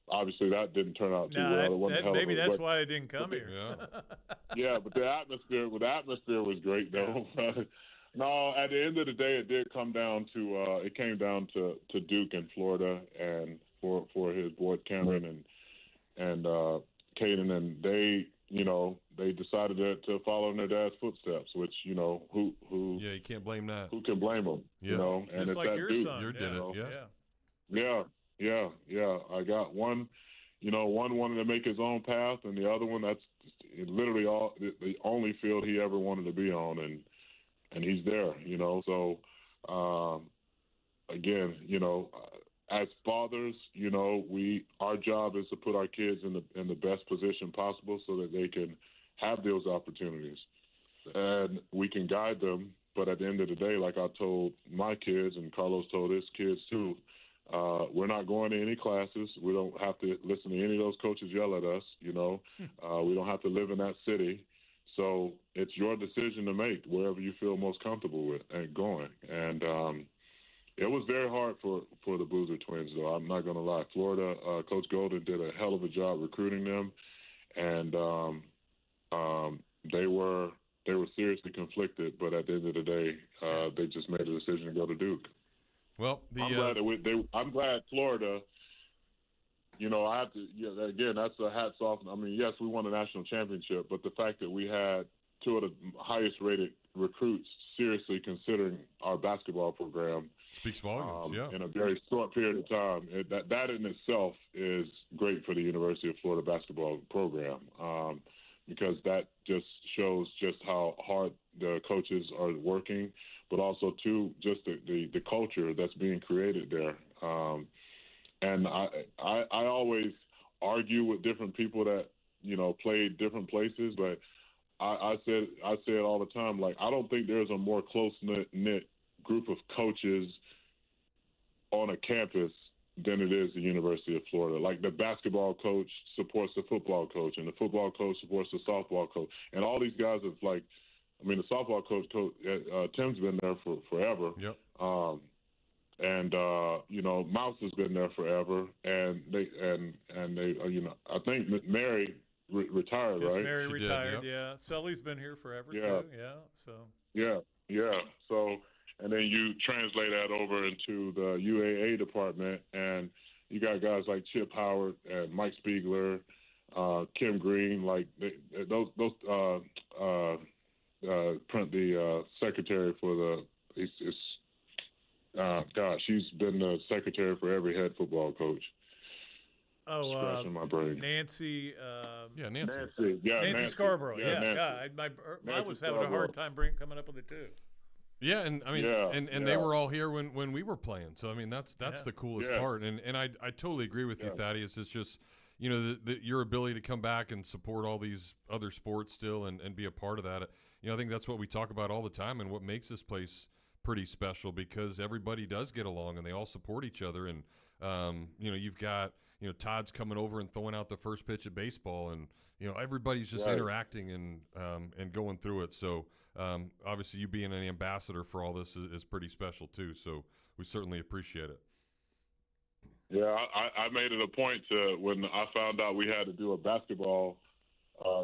obviously that didn't turn out too well. It wasn't a hell of maybe a that's work. why I didn't come here. Yeah, but the atmosphere was great though. No, at the end of the day, it did come down to came down to Duke in Florida, and for his boy Cameron and Caden, and they decided to follow in their dad's footsteps, which who yeah, you can't blame that. Who can blame them? Yeah. And just it's like that your Duke, son. You did it. Yeah. I got one. One wanted to make his own path, and the other one, that's literally the only field he ever wanted to be on, and he's there. So again, as fathers, our job is to put our kids in the best position possible so that they can have those opportunities, and we can guide them. But at the end of the day, like I told my kids, and Carlos told his kids too, we're not going to any classes. We don't have to listen to any of those coaches yell at us. We don't have to live in that city. So it's your decision to make wherever you feel most comfortable with and going. And it was very hard for the Boozer twins, though. I'm not going to lie. Florida, Coach Golden did a hell of a job recruiting them, and they were seriously conflicted. But at the end of the day, they just made a decision to go to Duke. Well, I'm glad Florida. I have to. Again, that's a hats off. I mean, yes, we won a national championship, but the fact that we had two of the highest-rated recruits seriously considering our basketball program speaks volumes. In a very short period of time. That in itself is great for the University of Florida basketball program, because that just shows just how hard the coaches are working, but also too just the culture that's being created there. And I always argue with different people that played different places, but I say it all the time. Like, I don't think there's a more close knit group of coaches on a campus than it is the University of Florida. Like, the basketball coach supports the football coach, and the football coach supports the softball coach, and all these guys have the softball coach Tim's been there for forever. Yep. Mouse has been there forever, and they I think Mary retired, right? Mary She retired, did, yeah. Sully's been here forever too, yeah. So yeah. So, and then you translate that over into the UAA department, and you got guys like Chip Howard and Mike Spiegler, Kim Green, like those the secretary for the she's been the secretary for every head football coach. Scratching my brain. Nancy. Nancy. Nancy Scarborough. Yeah, Nancy. God, I was having a hard time coming up with it too. Yeah, and I mean, they were all here when we were playing. So I mean, that's the coolest part. And I totally agree with you, Thaddeus. It's just your ability to come back and support all these other sports still and be a part of that. I think that's what we talk about all the time, and what makes this place pretty special, because everybody does get along and they all support each other. And you've got Todd's coming over and throwing out the first pitch of baseball, and everybody's just interacting and going through it. So obviously, you being an ambassador for all this is pretty special too. So we certainly appreciate it. Yeah, I made it a point to, when I found out we had to do a basketball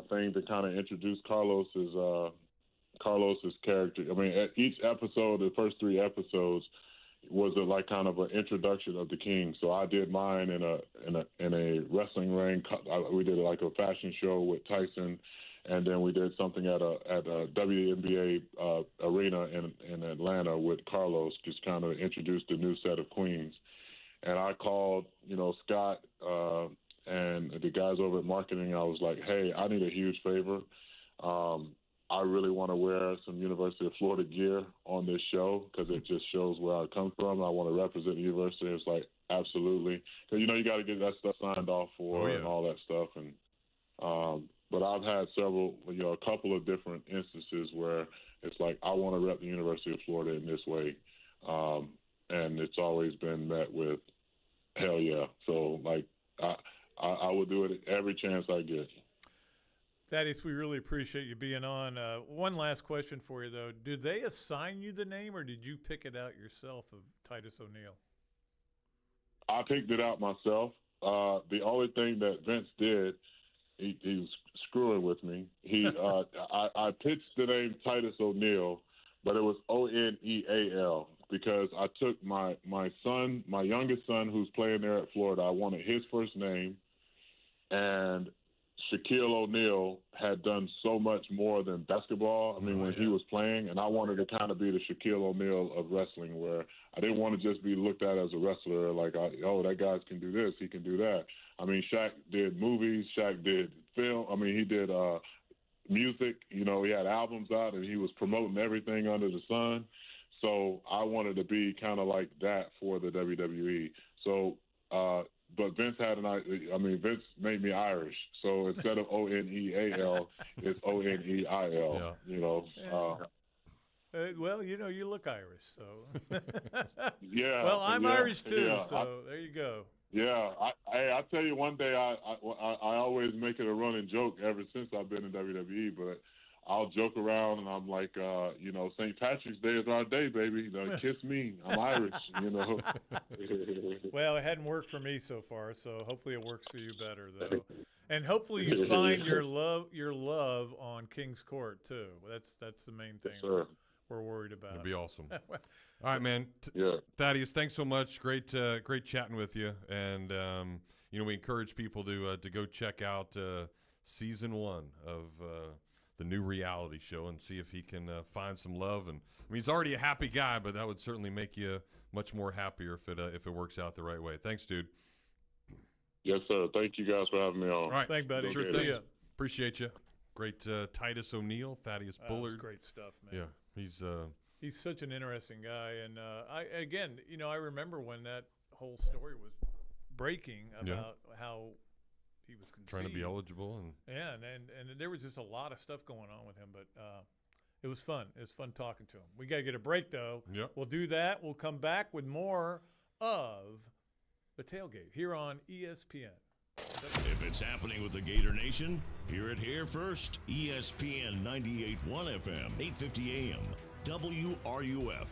thing, to kind of introduce Carlos's character. I mean, at each episode, the first 3 episodes, was kind of an introduction of the King. So I did mine in a wrestling ring. We did like a fashion show with Tyson, and then we did something at a WNBA arena in Atlanta with Carlos, just kind of introduced the new set of queens. And I called, Scott and the guys over at marketing. I was like, hey, I need a huge favor. I really want to wear some University of Florida gear on this show, because it just shows where I come from. I want to represent the university. It's like, absolutely. Because, you got to get that stuff signed off for and all that stuff. And but I've had several, a couple of different instances where it's like, I want to rep the University of Florida in this way. And it's always been met with, hell yeah. So, like, I would do it every chance I get. Thaddeus, we really appreciate you being on. One last question for you, though. Did they assign you the name, or did you pick it out yourself of Titus O'Neil? I picked it out myself. The only thing that Vince did, he was screwing with me. I pitched the name Titus O'Neil, but it was O'Neal because I took my youngest son who's playing there at Florida. I wanted his first name, and Shaquille O'Neal had done so much more than basketball. I mean, when he was playing, and I wanted to kind of be the Shaquille O'Neal of wrestling, where I didn't want to just be looked at as a wrestler, like, that guy can do this, he can do that. I mean, Shaq did movies, Shaq did film. I mean, he did music. He had albums out, and he was promoting everything under the sun. So I wanted to be kind of like that for the WWE. So, but Vince Vince made me Irish. So instead of O'Neal, it's O'Neil, well, you look Irish, so. Yeah. Well, I'm Irish too, yeah. so there you go. Yeah. I tell you, one day I always make it a running joke ever since I've been in WWE, but I'll joke around and I'm like, St. Patrick's Day is our day, baby. Kiss me. I'm Irish, Well, it hadn't worked for me so far, so hopefully it works for you better, though. And hopefully you find your love on King's Court too. That's the main thing we're worried about. That'd be awesome. All right, man. Thaddeus, thanks so much. Great chatting with you. And we encourage people to go check out season 1 of the new reality show and see if he can find some love. And I mean, he's already a happy guy, but that would certainly make you much more happier if it works out the right way. Thanks, dude. Yes, sir. Thank you guys for having me on. All right. Thanks, buddy. Sure See ya. Appreciate you. Great Titus O'Neil, Thaddeus Bullard. That's great stuff, man. Yeah, he's such an interesting guy. And I remember when that whole story was breaking about how he was conceived. Trying to be eligible. And there was just a lot of stuff going on with him, but it was fun. It was fun talking to him. We got to get a break, though. Yep. We'll do that. We'll come back with more of The Tailgate here on ESPN. If it's happening with the Gator Nation, hear it here first. ESPN 98.1 FM, 850 AM, WRUF.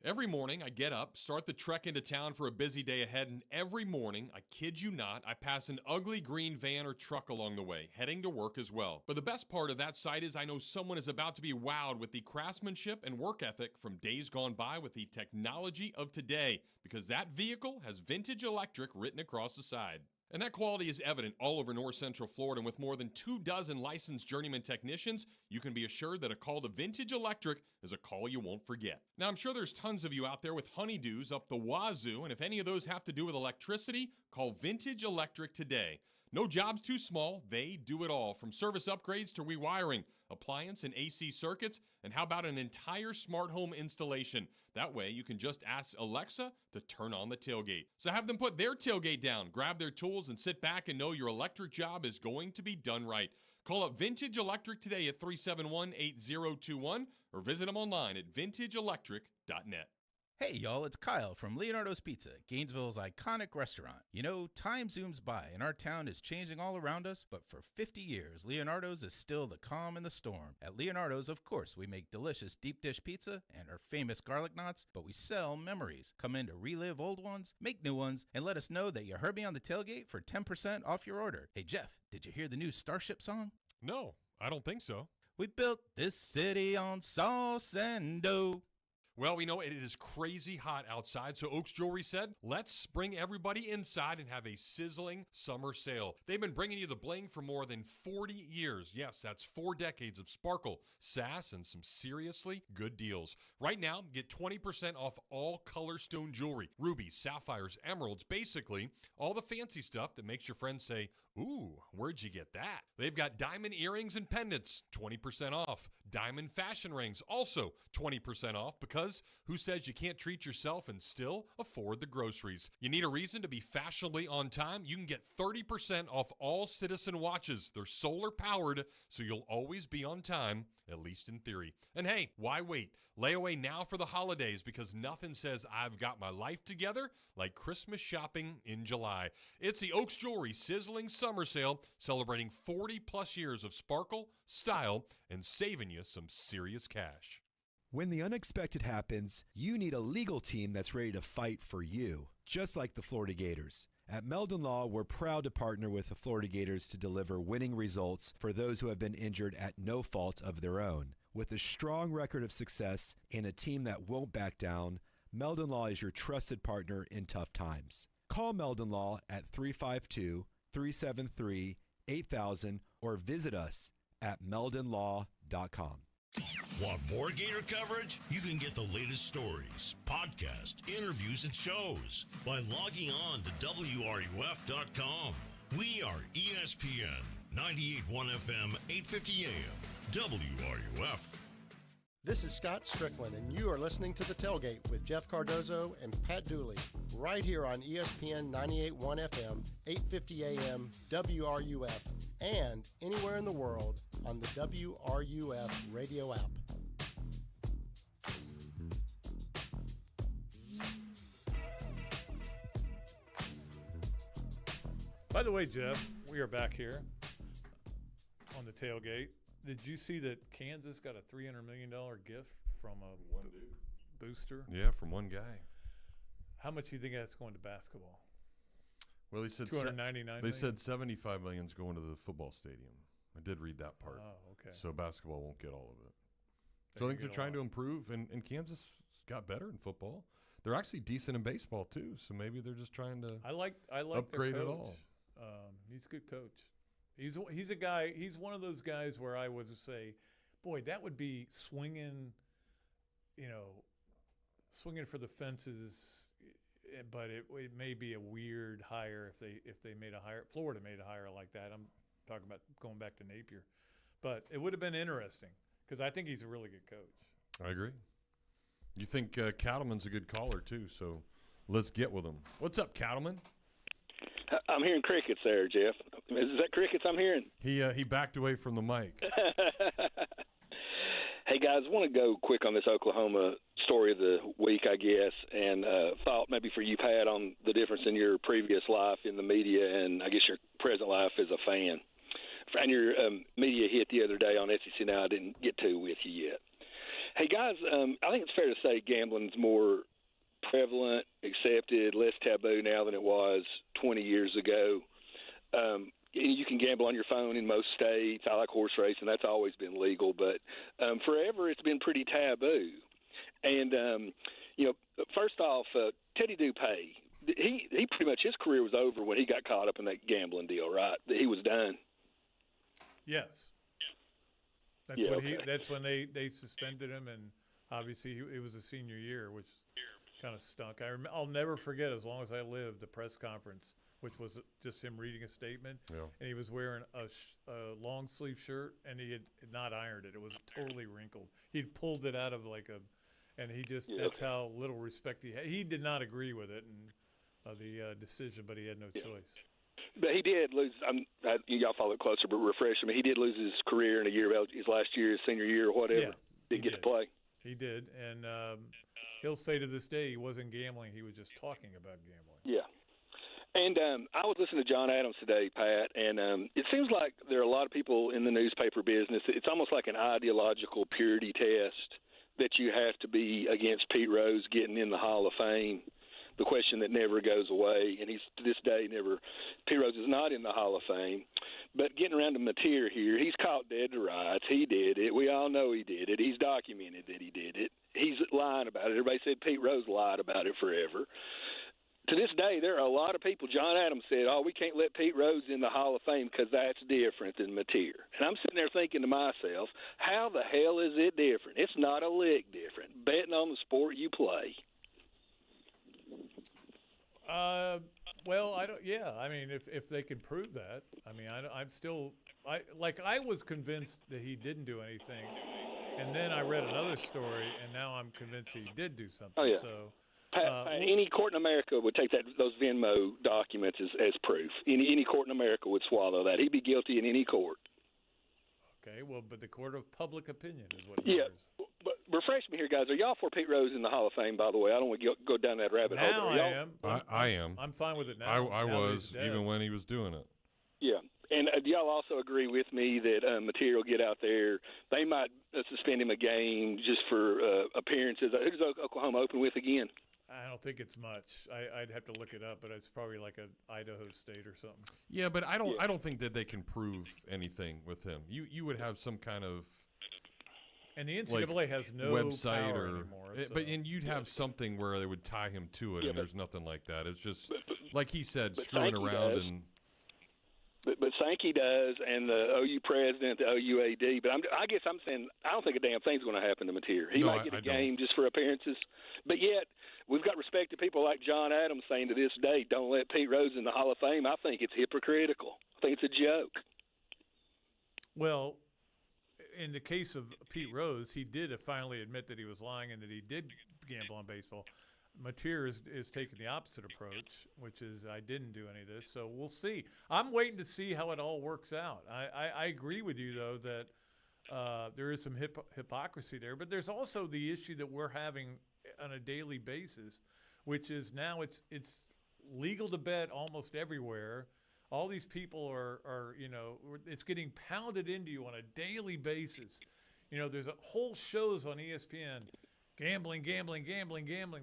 Every morning I get up, start the trek into town for a busy day ahead, and every morning, I kid you not, I pass an ugly green van or truck along the way, heading to work as well. But the best part of that sight is I know someone is about to be wowed with the craftsmanship and work ethic from days gone by with the technology of today, because that vehicle has Vintage Electric written across the side. And that quality is evident all over North Central Florida, and with more than 24 licensed journeyman technicians, you can be assured that a call to Vintage Electric is a call you won't forget. Now, I'm sure there's tons of you out there with honeydews up the wazoo, and if any of those have to do with electricity, call Vintage Electric today. No job's too small, they do it all, from service upgrades to rewiring, appliance and AC circuits, and how about an entire smart home installation? That way you can just ask Alexa to turn on the tailgate. So have them put their tailgate down, grab their tools, and sit back and know your electric job is going to be done right. Call up Vintage Electric today at 371-8021 or visit them online at vintageelectric.net. Hey y'all, it's Kyle from Leonardo's Pizza, Gainesville's iconic restaurant. You know, time zooms by and our town is changing all around us, but for 50 years, Leonardo's is still the calm in the storm. At Leonardo's, of course, we make delicious deep dish pizza and our famous garlic knots, but we sell memories. Come in to relive old ones, make new ones, and let us know that you heard me on the tailgate for 10% off your order. Hey Jeff, did you hear the new Starship song? No, I don't think so. We built this city on sauce and dough. Well, we know it is crazy hot outside, so Oaks Jewelry said, let's bring everybody inside and have a sizzling summer sale. They've been bringing you the bling for more than 40 years. Yes, that's 4 decades of sparkle, sass, and some seriously good deals. Right now, get 20% off all color stone jewelry, rubies, sapphires, emeralds, basically all the fancy stuff that makes your friends say, ooh, where'd you get that? They've got diamond earrings and pendants, 20% off. Diamond fashion rings, also 20% off, because who says you can't treat yourself and still afford the groceries? You need a reason to be fashionably on time? You can get 30% off all Citizen watches. They're solar powered, so you'll always be on time, at least in theory. And hey, why wait? Lay away now for the holidays, because nothing says I've got my life together like Christmas shopping in July. It's the Oaks Jewelry Sizzling Summer Sale, celebrating 40 plus years of sparkle, style, and saving you some serious cash. When the unexpected happens, you need a legal team that's ready to fight for you, just like the Florida Gators. At Meldon Law, we're proud to partner with the Florida Gators to deliver winning results for those who have been injured at no fault of their own. With a strong record of success and a team that won't back down, Meldon Law is your trusted partner in tough times. Call Meldon Law at 352-373-8000 or visit us at meldonlaw.com. Want more Gator coverage? You can get the latest stories, podcasts, interviews, and shows by logging on to WRUF.com. We are ESPN 98.1 FM, 850 AM, WRUF. This is Scott Strickland, and you are listening to The Tailgate with Jeff Cardozo and Pat Dooley, right here on ESPN 98.1 FM, 850 AM, WRUF, and anywhere in the world on the WRUF radio app. By the way, Jeff, we are back here on The Tailgate. Did you see that Kansas got a $300 million gift from a booster? Yeah, from one guy. How much do you think that's going to basketball? Well, they said $299 They said $75 million is going to the football stadium. I did read that part. Oh, okay. So basketball won't get all of it. So I think they're trying to improve, and Kansas got better in football. They're actually decent in baseball too. So maybe they're just trying to I like upgrade their it coach. all. He's a good coach. He's a guy. He's one of those guys where I would say, boy, that would be swinging for the fences. But it may be a weird hire if they made a hire. Florida made a hire like that. I'm talking about going back to Napier, but it would have been interesting because I think he's a really good coach. I agree. You think Cattleman's a good caller too? So let's get with him. What's up, Cattleman? I'm hearing crickets there, Jeff. Is that crickets I'm hearing? He backed away from the mic. Hey, guys, I want to go quick on this Oklahoma story of the week, I guess, and thought maybe for you, Pat, on the difference in your previous life in the media and I guess your present life as a fan. And your media hit the other day on SEC Now I didn't get to with you yet. Hey, guys, I think it's fair to say gambling's more prevalent, accepted, less taboo now than it was 20 years ago. You can gamble on your phone in most states. I like horse racing. That's always been legal. But forever it's been pretty taboo. And, first off, Teddy Dupay, he pretty much his career was over when he got caught up in that gambling deal, right? He was done. Yes. That's That's when they suspended him, and obviously it was a senior year, which kind of stunk. I'll never forget, as long as I live, the press conference, which was just him reading a statement, and he was wearing a long sleeve shirt, and he had not ironed it. It was totally wrinkled. He'd pulled it out of and he just that's how little respect he had. He did not agree with it and the decision, but he had no choice. But he did lose. Y'all follow it closer, but refresh him. He did lose his career in a year, his last year, his senior year, or whatever. Yeah, didn't get to play. He did, and he'll say to this day he wasn't gambling. He was just talking about gambling. Yeah. And I was listening to John Adams today, Pat, and it seems like there are a lot of people in the newspaper business. It's almost like an ideological purity test that you have to be against Pete Rose getting in the Hall of Fame, the question that never goes away. And he's, to this day, Pete Rose is not in the Hall of Fame. But getting around to Mateer here, he's caught dead to rights. He did it. We all know he did it. He's documented that he did it. He's lying about it. Everybody said Pete Rose lied about it forever. To this day, there are a lot of people. John Adams said, we can't let Pete Rose in the Hall of Fame because that's different than Mateer. And I'm sitting there thinking to myself, how the hell is it different? It's not a lick different. Betting on the sport you play. Well, I don't. Yeah, I mean, if they can prove that, I mean, I'm still. I was convinced that he didn't do anything, and then I read another story, and now I'm convinced he did do something. Oh, yeah. So. Pat, any court in America would take those Venmo documents as proof. Any court in America would swallow that. He'd be guilty in any court. Okay, well, but the court of public opinion is what Yeah, matters. but refresh me here, guys. Are y'all for Pete Rose in the Hall of Fame, by the way? I don't want to go down that rabbit hole. Now I am. I am. I'm fine with it now. I now was, even when he was doing it. Yeah. And do y'all also agree with me that material get out there, they might suspend him a game just for appearances? Who's Oklahoma open with again? I don't think it's much. I'd have to look it up, but it's probably like an Idaho State or something. Yeah, but I don't think that they can prove anything with him. You would have some kind of and the NCAA has no website power or anymore. but you'd have something where they would tie him to it, and there's nothing like that. It's just like he said, screwing around and. But Sankey does, and the OU president, the OU AD. But I guess I'm saying I don't think a damn thing's going to happen to Mateer. He might get a game just for appearances. But yet, we've got respect to people like John Adams saying to this day, don't let Pete Rose in the Hall of Fame. I think it's hypocritical. I think it's a joke. Well, in the case of Pete Rose, he did finally admit that he was lying and that he did gamble on baseball. Mateer is taking the opposite approach, which is I didn't do any of this. So we'll see. I'm waiting to see how it all works out. I agree with you, though, that there is some hypocrisy there. But there's also the issue that we're having on a daily basis, which is now it's legal to bet almost everywhere. All these people are it's getting pounded into you on a daily basis. There's whole shows on ESPN. Gambling.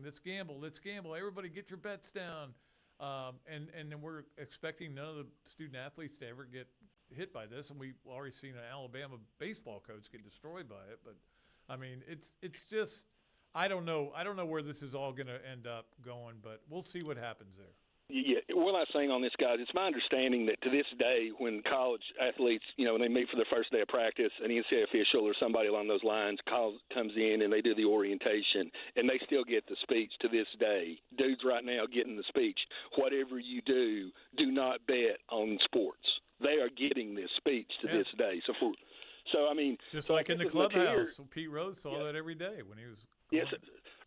Let's gamble. Everybody get your bets down. And then we're expecting none of the student athletes to ever get hit by this. And we've already seen an Alabama baseball coach get destroyed by it. But, I mean, it's just I don't know where this is all going to end up going. But we'll see what happens there. Yeah, what I'm saying on this, guys, it's my understanding that to this day, when college athletes, when they meet for their first day of practice, an NCAA official or somebody along those lines comes in and they do the orientation, and they still get the speech to this day. Dudes right now getting the speech. Whatever you do, do not bet on sports. They are getting this speech to this day. So I mean, just like in the clubhouse, Pete Rose saw that every day when he was. Yes,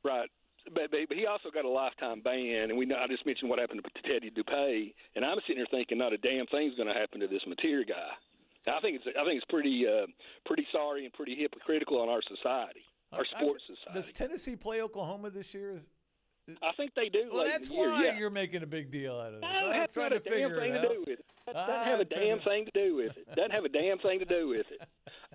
right. But he also got a lifetime ban, and I just mentioned what happened to Teddy Dupay, and I'm sitting here thinking not a damn thing's going to happen to this Mateer guy. I think it's pretty sorry and pretty hypocritical on our society, our sports society. Does Tennessee play Oklahoma this year? I think they do. Well, that's why you're making a big deal out of this. No, that's not a damn thing to do with it. That doesn't have a damn thing to do with it. Doesn't have a damn thing to do with it.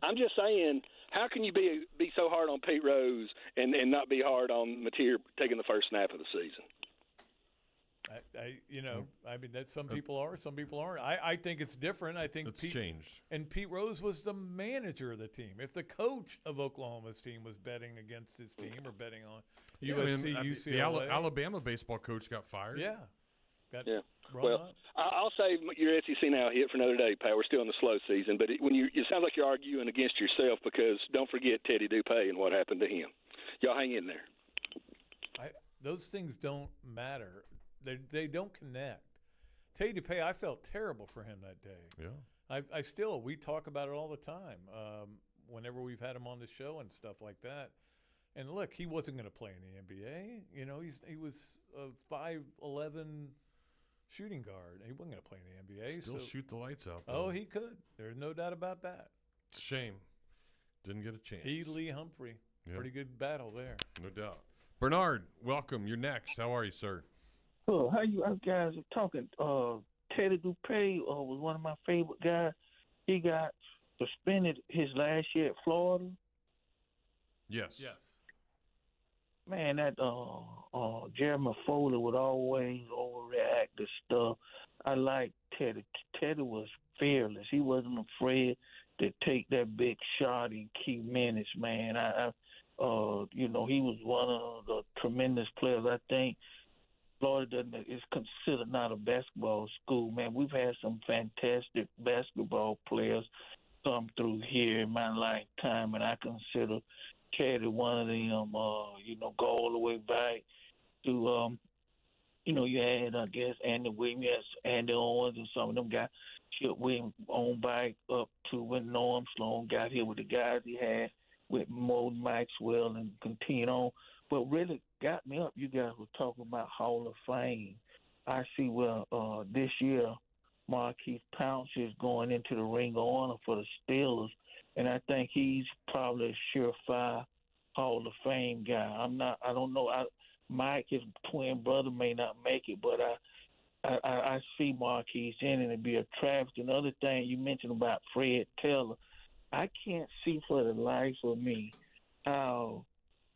I'm just saying, how can you be so hard on Pete Rose and not be hard on Mateer taking the first snap of the season? I mean, that some people are, some people aren't. I think it's different. I think it's changed. And Pete Rose was the manager of the team. If the coach of Oklahoma's team was betting against his team or betting on USC, UCLA, the Alabama baseball coach got fired. Yeah. Well, I'll save your SEC now hit for another day, Pat. We're still in the slow season, but it sounds like you're arguing against yourself because don't forget Teddy Dupay and what happened to him. Y'all hang in there. Those things don't matter. They don't connect. Teddy Dupay, I felt terrible for him that day. Yeah. We talk about it all the time whenever we've had him on the show and stuff like that. And look, he wasn't going to play in the NBA. He was a 5'11" shooting guard. He wasn't going to play in the NBA. Still shoot the lights out, though. Oh, he could. There's no doubt about that. It's a shame. Didn't get a chance. Lee Humphrey. Yeah. Pretty good battle there. No doubt. Bernard, welcome. You're next. How are you, sir? Oh, how you guys are talking? Teddy Dupay was one of my favorite guys. He got suspended his last year at Florida. Yes. Man, that Jeremy Foley would always overreact to stuff. I like Teddy. Teddy was fearless. He wasn't afraid to take that big shot in key minutes, man. He was one of the tremendous players. I think Florida is considered not a basketball school, man. We've had some fantastic basketball players come through here in my lifetime, and I consider Teddy one of them, go all the way back to you had, I guess, Andy Williams, Andy Owens, and some of them guys. Chip Williams on back up to when Norm Sloan got here with the guys he had with Mo Maxwell and continue on. But really got me up, you guys were talking about Hall of Fame. I see this year Marquise Pouncey is going into the Ring of Honor for the Steelers, and I think he's probably a surefire Hall of Fame guy. I don't know. Mike, his twin brother, may not make it, but I see Marquise in it and be a travesty. Another thing you mentioned about Fred Taylor, I can't see for the life of me how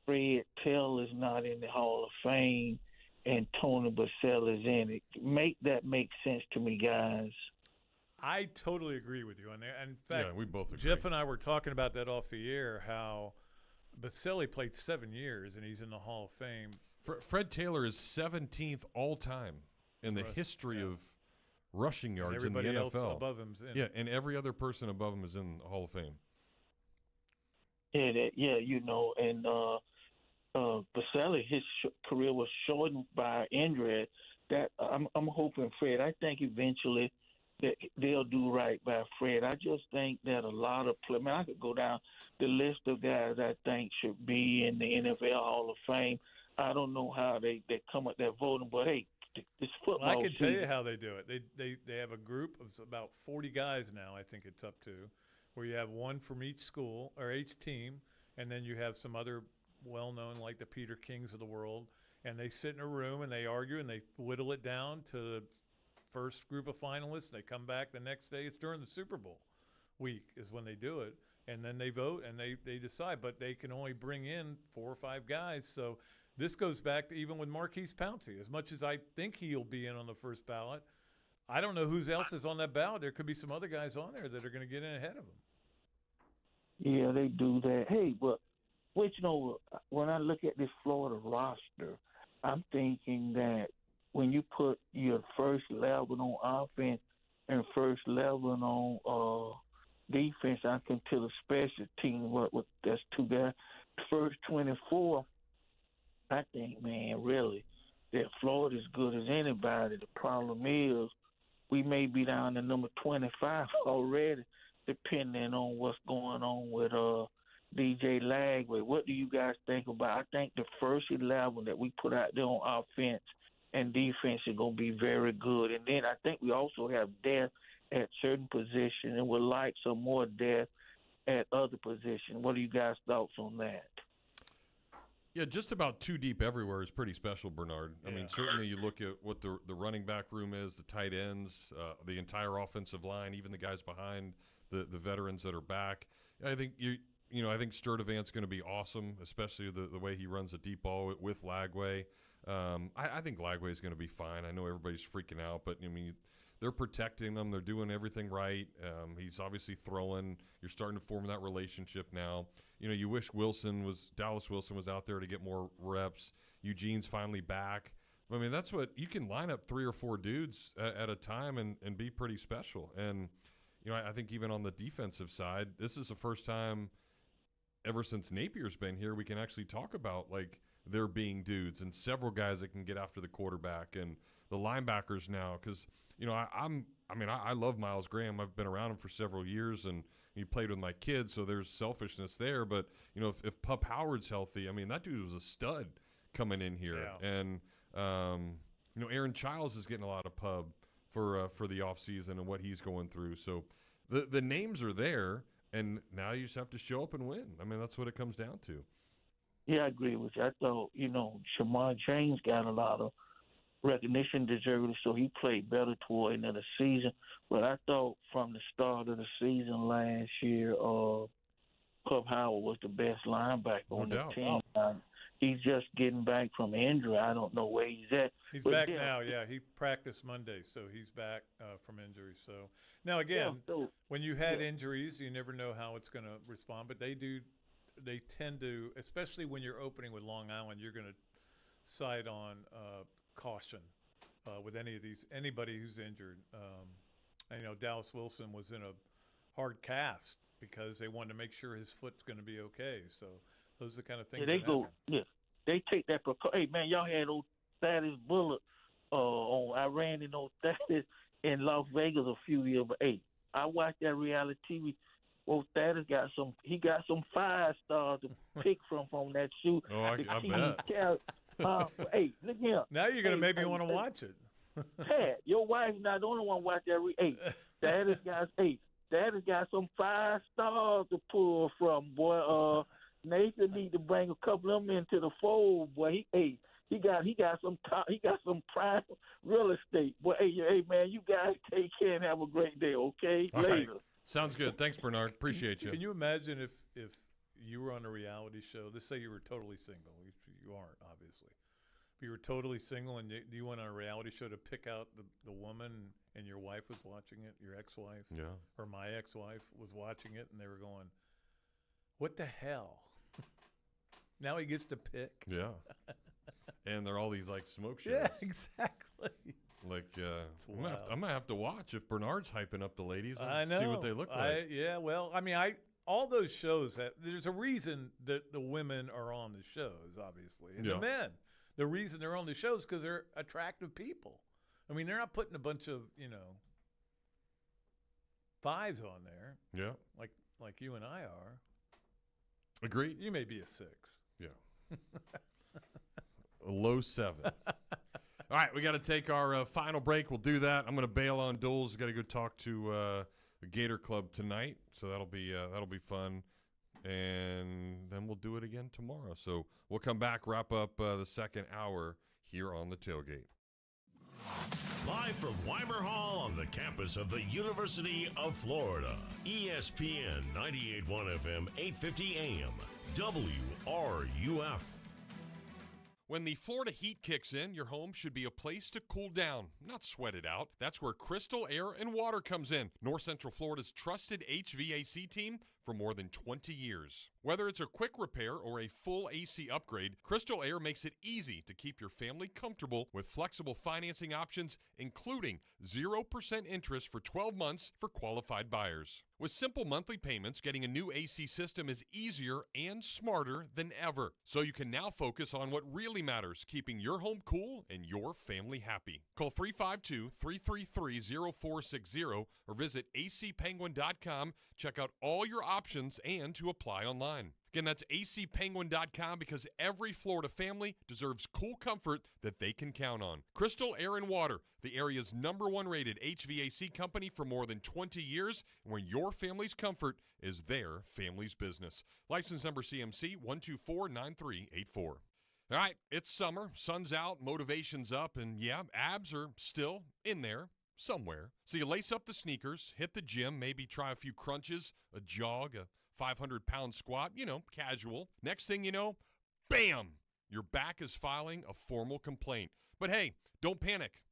Fred Taylor is not in the Hall of Fame and Tony Bassell is in it. Make that make sense to me, guys. I totally agree with you on that. In fact, we both agree. Jeff and I were talking about that off the air, how Baselli played 7 years and he's in the Hall of Fame. Fred Taylor is 17th all-time in the history of rushing yards in the NFL. Everybody else above him's in. Yeah, and every other person above him is in the Hall of Fame. And Baselli, his career was shortened by injury. That I'm hoping Fred. I think eventually that they'll do right by Fred. I just think that a lot of players. I could go down the list of guys I think should be in the NFL Hall of Fame. I don't know how they come up that voting, but hey, it's football. Well, I can tell you how they do it. They have a group of about 40 guys now. I think it's up to, where you have one from each school or each team, and then you have some other well-known like the Peter Kings of the world, and they sit in a room and they argue and they whittle it down to the first group of finalists. They come back the next day. It's during the Super Bowl week is when they do it, and then they vote and they decide. But they can only bring in 4 or 5 guys. So this goes back to even with Marquise Pouncey. As much as I think he'll be in on the first ballot, I don't know who else is on that ballot. There could be some other guys on there that are going to get in ahead of him. Yeah, they do that. Hey, but when I look at this Florida roster, I'm thinking that when you put your first level on offense and first level on defense, I can tell the special team that's 2 guys. First 24, I think, man, really, that Florida's good as anybody. The problem is we may be down to number 25 already, depending on what's going on with DJ Lagway. What do you guys think about? I think the first 11 that we put out there on offense and defense is going to be very good. And then I think we also have depth at certain positions and would like some more depth at other positions. What are you guys' thoughts on that? Yeah, just about 2 deep everywhere is pretty special, Bernard. I mean, certainly you look at what the running back room is, the tight ends, the entire offensive line, even the guys behind the veterans that are back. I think I think Sturdivant's going to be awesome, especially the way he runs the deep ball with Lagway. I think Lagway is going to be fine. I know everybody's freaking out, but I mean, they're protecting him. They're doing everything right. He's obviously throwing. You're starting to form that relationship now. You wish Dallas Wilson was out there to get more reps. Eugene's finally back. I mean, that's what you can line up 3 or 4 dudes at a time and be pretty special. And I think even on the defensive side, this is the first time ever since Napier's been here we can actually talk about like there being dudes and several guys that can get after the quarterback and the linebackers now, because I love Miles Graham. I've been around him for several years and he played with my kids, so there's selfishness there. But if Pup Howard's healthy, I mean that dude was a stud coming in here. Yeah. And Aaron Childs is getting a lot of pub for the offseason and what he's going through. So the names are there, and now you just have to show up and win. I mean, that's what it comes down to. Yeah, I agree with you. I thought, Shamar James got a lot of recognition deserved, so he played better toward the end of the season. But I thought from the start of the season last year, Pup Howard was the best linebacker on the team. He's just getting back from injury. I don't know where he's at. He's back now, yeah. He practiced Monday, so he's back from injury. So now, again, when you had injuries, you never know how it's going to respond. But they tend to, especially when you're opening with Long Island, you're going to side on caution with anybody who's injured. Dallas Wilson was in a hard cast because they wanted to make sure his foot's going to be okay. So those are the kind of things. They take that. Hey man, y'all had old Thaddeus Bullock I ran in those status in Las Vegas a few years ago. I watched that reality TV. Well, Thaddeus got some 5-stars to pick from that shoot. Oh, I bet. Hey, look here. Now you're gonna make me want to watch it. Pat, your wife's not the only one watch that. Thaddeus got some 5-stars to pull from. Boy, Nathan need to bring a couple of them into the fold. Boy, he got some prime real estate. Boy, hey man, you guys take care and have a great day. Okay, All later. right. Sounds good. Thanks, Bernard. Appreciate you. Can you imagine if you were on a reality show? Let's say you were totally single. You aren't, obviously. But you were totally single, and you went on a reality show to pick out the woman, and your wife was watching it, your ex-wife, or my ex-wife was watching it, and they were going, "What the hell?" Now he gets to pick. Yeah. And they're all these like smoke shows. Yeah, exactly. Like, I'm gonna have to watch if Bernard's hyping up the ladies. I know. See what they look like. Well, I mean, all those shows there's a reason that the women are on the shows, obviously, and the men. The reason they're on the shows because they're attractive people. I mean, they're not putting a bunch of 5s on there. Yeah. Like you and I are. Agreed. You may be a 6. Yeah. A low 7. All right, we got to take our final break. We'll do that. I'm going to bail on Doles. Got to go talk to the Gator Club tonight, so that'll be fun. And then we'll do it again tomorrow. So we'll come back, wrap up the second hour here on the Tailgate. Live from Weimer Hall on the campus of the University of Florida, ESPN 98.1 FM, 850 AM, WRUF. When the Florida heat kicks in, your home should be a place to cool down, not sweat it out. That's where Crystal Air and Water comes in, North Central Florida's trusted HVAC team for more than 20 years. Whether it's a quick repair or a full AC upgrade, Crystal Air makes it easy to keep your family comfortable with flexible financing options, including 0% interest for 12 months for qualified buyers. With simple monthly payments, getting a new AC system is easier and smarter than ever. So you can now focus on what really matters, keeping your home cool and your family happy. Call 352-333-0460 or visit acpenguin.com. Check out all your options and to apply online. Again, that's acpenguin.com because every Florida family deserves cool comfort that they can count on. Crystal Air and Water, the area's #1 rated HVAC company for more than 20 years, and where your family's comfort is their family's business. License number CMC 1249384. All right, it's summer, sun's out, motivation's up, and abs are still in there somewhere. So you lace up the sneakers, hit the gym, maybe try a few crunches, a jog, a 500-pound squat, casual. Next thing you know, bam, your back is filing a formal complaint. But hey, don't panic.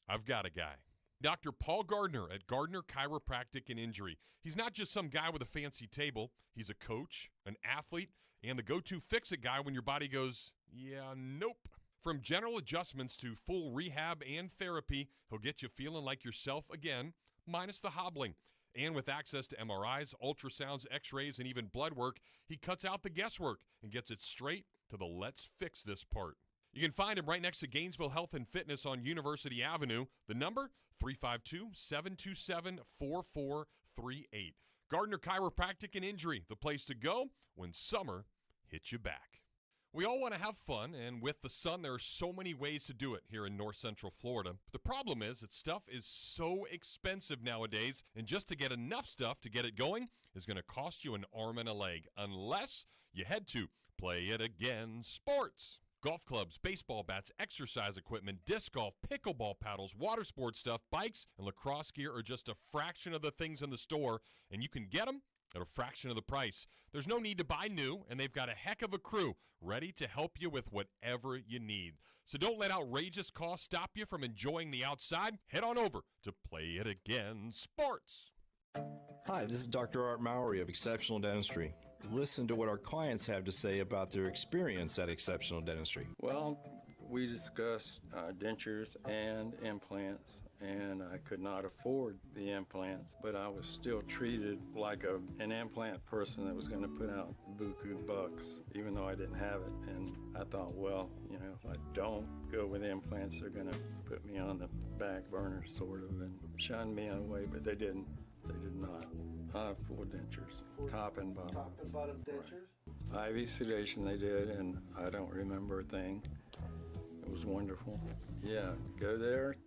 I've got a guy. Dr. Paul Gardner at Gardner Chiropractic and Injury. He's not just some guy with a fancy table. He's a coach, an athlete, and the go-to fix-it guy when your body goes, nope. From general adjustments to full rehab and therapy, he'll get you feeling like yourself again, minus the hobbling. And with access to MRIs, ultrasounds, x-rays, and even blood work, he cuts out the guesswork and gets it straight to the let's fix this part. You can find him right next to Gainesville Health and Fitness on University Avenue. The number, 352-727-4438. Gardner Chiropractic and Injury, the place to go when summer hits you back. We all want to have fun, and with the sun, there are so many ways to do it here in North Central Florida. But the problem is that stuff is so expensive nowadays, and just to get enough stuff to get it going is going to cost you an arm and a leg, unless you head to Play It Again Sports. Golf clubs, baseball bats, exercise equipment, disc golf, pickleball paddles, water sports stuff, bikes, and lacrosse gear are just a fraction of the things in the store, and you can get them at a fraction of the price. There's no need to buy new, and they've got a heck of a crew ready to help you with whatever you need. So don't let outrageous costs stop you from enjoying the outside. Head on over to Play It Again Sports. Hi, this is Dr. Art Mowry of Exceptional Dentistry. Listen to what our clients have to say about their experience at Exceptional Dentistry. Well, we discussed dentures and implants and I could not afford the implants, but I was still treated like an implant person that was going to put out buku bucks, even though I didn't have it. And I thought, well, you know, if I don't go with implants, they're going to put me on the back burner, sort of, and shun me in a way, but they didn't. They did not. I have 4 dentures, top and bottom. Top and bottom dentures? Right. IV sedation they did, and I don't remember a thing. It was wonderful. Yeah, go there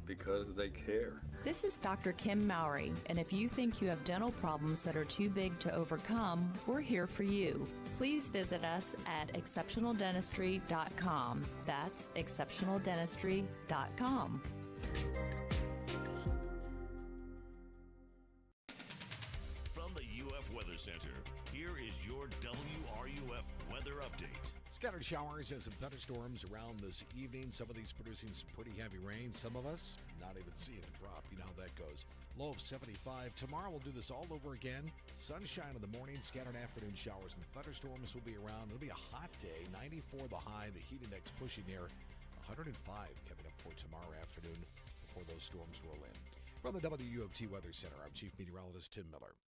because they care. This is Dr. Kim Mowry, and if you think you have dental problems that are too big to overcome, we're here for you. Please visit us at exceptionaldentistry.com. That's exceptionaldentistry.com. From the UF Weather Center, here is your WRUF weather update. Scattered showers and some thunderstorms around this evening. Some of these producing some pretty heavy rain. Some of us not even seeing a drop. You know how that goes. Low of 75. Tomorrow we'll do this all over again. Sunshine in the morning, scattered afternoon showers and thunderstorms will be around. It'll be a hot day. 94 the high. The heat index pushing there. 105 coming up for tomorrow afternoon before those storms roll in. From the WUFT Weather Center, I'm Chief Meteorologist Tim Miller.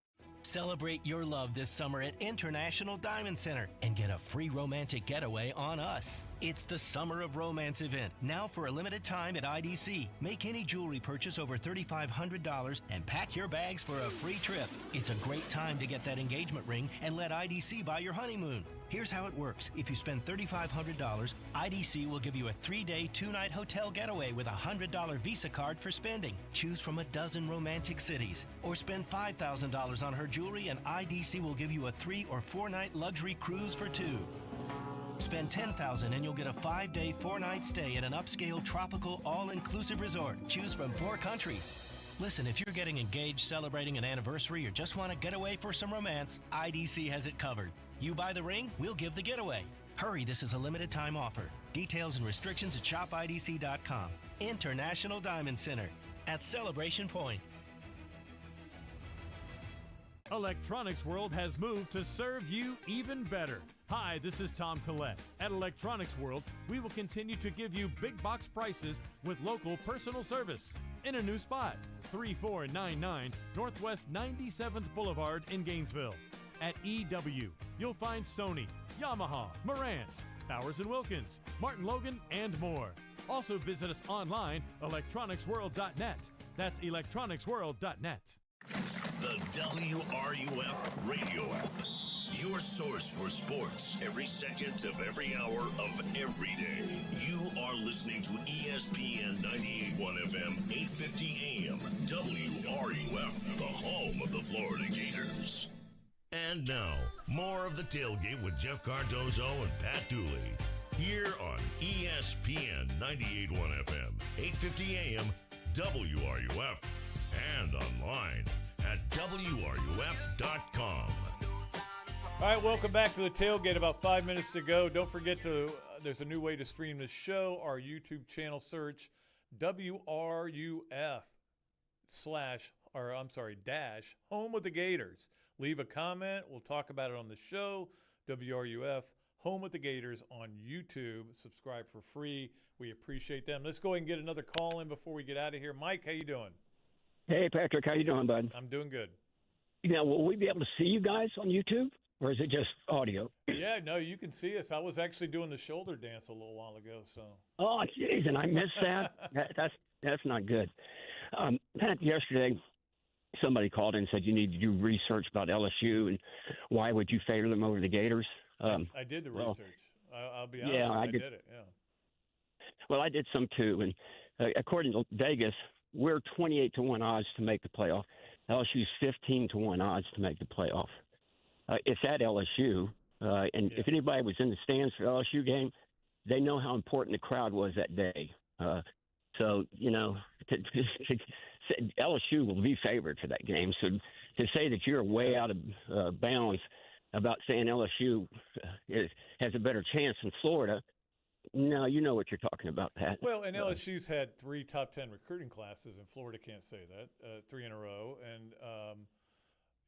Celebrate your love this summer at International Diamond Center and get a free romantic getaway on us. It's the Summer of Romance event, now for a limited time at IDC. Make any jewelry purchase over $3,500 and pack your bags for a free trip. It's a great time to get that engagement ring and let IDC buy your honeymoon. Here's how it works. If you spend $3,500, IDC will give you a 3-day, 2-night hotel getaway with a $100 Visa card for spending. Choose from a dozen romantic cities. Or spend $5,000 on her jewelry and IDC will give you a 3- or 4-night luxury cruise for 2. Spend $10,000 and you'll get a 5-day, 4-night stay at an upscale, tropical, all-inclusive resort. Choose from 4 countries. Listen, if you're getting engaged, celebrating an anniversary, or just want to get away for some romance, IDC has it covered. You buy the ring, we'll give the getaway. Hurry, this is a limited time offer. Details and restrictions at shopidc.com. International Diamond Center at Celebration Point. Electronics World has moved to serve you even better. Hi, this is Tom Collette. At Electronics World, we will continue to give you big box prices with local personal service in a new spot, 3499 Northwest 97th Boulevard in Gainesville. At EW, you'll find Sony, Yamaha, Marantz, Powers & Wilkins, Martin Logan, and more. Also visit us online, electronicsworld.net. That's electronicsworld.net. The WRUF radio app. Your source for sports every second of every hour of every day. You are listening to ESPN 98.1 FM, 850 AM, WRUF, the home of the Florida Gators. And now, more of the Tailgate with Jeff Cardozo and Pat Dooley. Here on ESPN 98.1 FM, 850 AM, WRUF, and online at WRUF.com. All right, welcome back to the Tailgate. About 5 minutes to go. Don't forget to, there's a new way to stream the show. Our YouTube channel, search WRUF dash home with the Gators. Leave a comment. We'll talk about it on the show. WRUF, home with the Gators on YouTube. Subscribe for free. We appreciate them. Let's go ahead and get another call in before we get out of here. Mike, how you doing? Hey, Patrick, how you doing, bud? I'm doing good. Now, will we be able to see you guys on YouTube, or is it just audio? Yeah, no, you can see us. I was actually doing the shoulder dance a little while ago. So. Oh, jeez, and I missed that. That's not good. Pat, yesterday, somebody called in and said you need to do research about LSU and why would you favor them over the Gators. I did the research. I'll be honest. I did it. Yeah. Well, I did some too, and according to Vegas, we're 28-1 odds to make the playoff. LSU's 15-1 odds to make the playoff. It's at LSU, and if anybody was in the stands for the LSU game, they know how important the crowd was that day. So, you know, LSU will be favored for that game. So to say that you're way out of bounds about saying LSU has a better chance than Florida, no, you know what you're talking about, Pat. Well, and LSU's had 3 top 10 recruiting classes, and Florida can't say that, 3 in a row. And,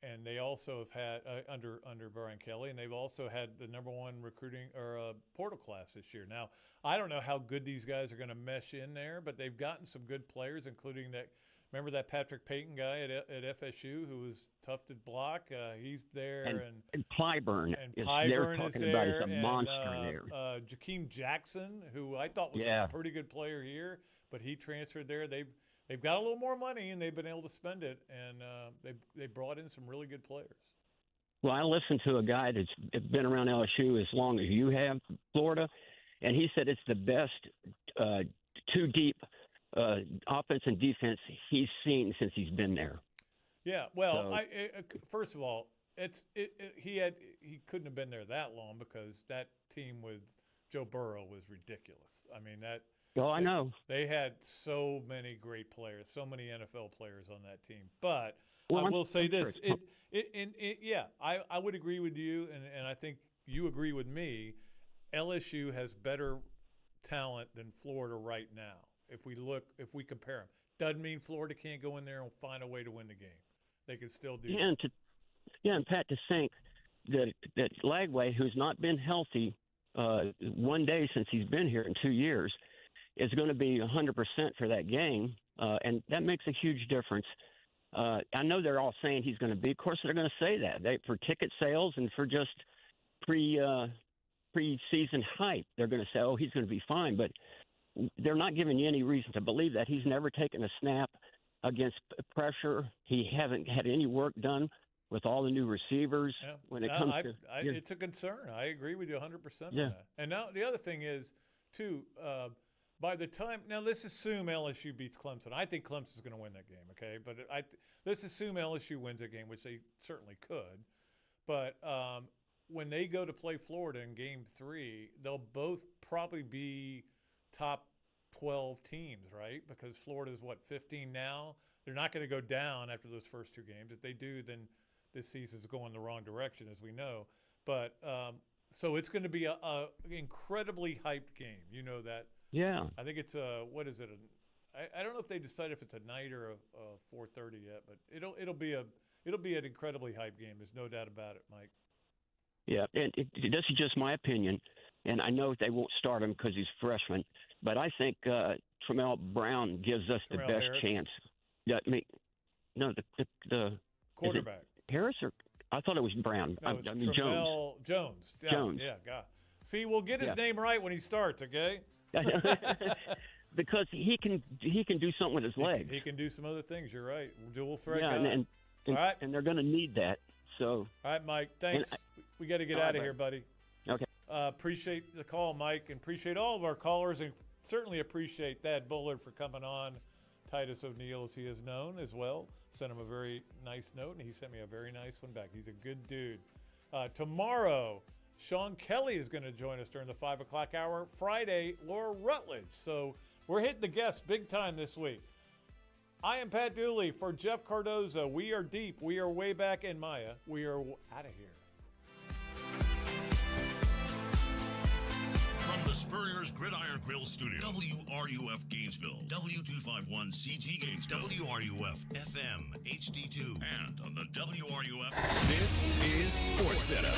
and they also have had under Brian Kelly, and they've also had the number one recruiting or portal class this year. Now, I don't know how good these guys are going to mesh in there, but they've gotten some good players, including that. Remember that Patrick Payton guy at FSU who was tough to block? He's there, and Clyburn is Clyburn they're is talking there, about is a monster there. Jakeem Jackson, who I thought was a pretty good player here, but he transferred there. They've got a little more money, and they've been able to spend it, and they brought in some really good players. Well, I listened to a guy that's been around LSU as long as you have, Florida, and he said it's the best two deep offense and defense he's seen since he's been there. Yeah, well, first of all, he couldn't have been there that long because that team with Joe Burrow was ridiculous. I mean that. Oh, I know. They had so many great players, so many NFL players on that team. But well, I will say this: I would agree with you, and I think you agree with me. LSU has better talent than Florida right now. If we compare them, doesn't mean Florida can't go in there and find a way to win the game. They can still do. Yeah, and Pat, to think that Lagway, who's not been healthy one day since he's been here in 2 years, is going to be 100% for that game, and that makes a huge difference. I know they're all saying he's going to be. Of course, they're going to say that for ticket sales and for just preseason hype. They're going to say, "Oh, he's going to be fine," but they're not giving you any reason to believe that. He's never taken a snap against pressure. He hasn't had any work done with all the new receivers. Yeah. When it comes to it's a concern. I agree with you 100% on that. And now the other thing is, too, by the time – now let's assume LSU beats Clemson. I think Clemson's going to win that game, okay? But let's assume LSU wins that game, which they certainly could. But when they go to play Florida in Game 3, they'll both probably be top 12 teams, right? Because Florida's, 15 now? They're not going to go down after those first two games. If they do, then this season's going the wrong direction, as we know. But so it's going to be a incredibly hyped game. You know that. Yeah. I think it's what is it? I don't know if they decide if it's a night or a 4:30 yet, but it'll be an incredibly hyped game. There's no doubt about it, Mike. Yeah, and this is just my opinion, and I know they won't start him because he's freshman, but I think Tramel Brown gives us the best chance. Yeah, the quarterback. Harris or I thought it was Brown. No, I mean Jones. Jones. Yeah, Jones. Yeah, God. See, we'll get his name right when he starts, okay? Because he can do something with his legs. He can do some other things. You're right. Dual threat guy. And all right. And they're going to need that. So. All right, Mike. Thanks. We got to get out of here, buddy. Okay. Appreciate the call, Mike, and appreciate all of our callers, and certainly appreciate Thad Bullard for coming on. Titus O'Neill, as he is known, as well. Sent him a very nice note, and he sent me a very nice one back. He's a good dude. Tomorrow, Sean Kelly is going to join us during the 5 o'clock hour. Friday, Laura Rutledge. So we're hitting the guests big time this week. I am Pat Dooley for Jeff Cardozo. We are deep. We are way back in Maya. We are out of here. From the Spurrier's Gridiron Grill Studio, WRUF Gainesville, W251CG Gainesville, WRUF FM HD2, and on the WRUF. This is Sports Center.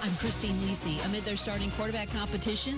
I'm Christine Lisi. Amid their starting quarterback competition,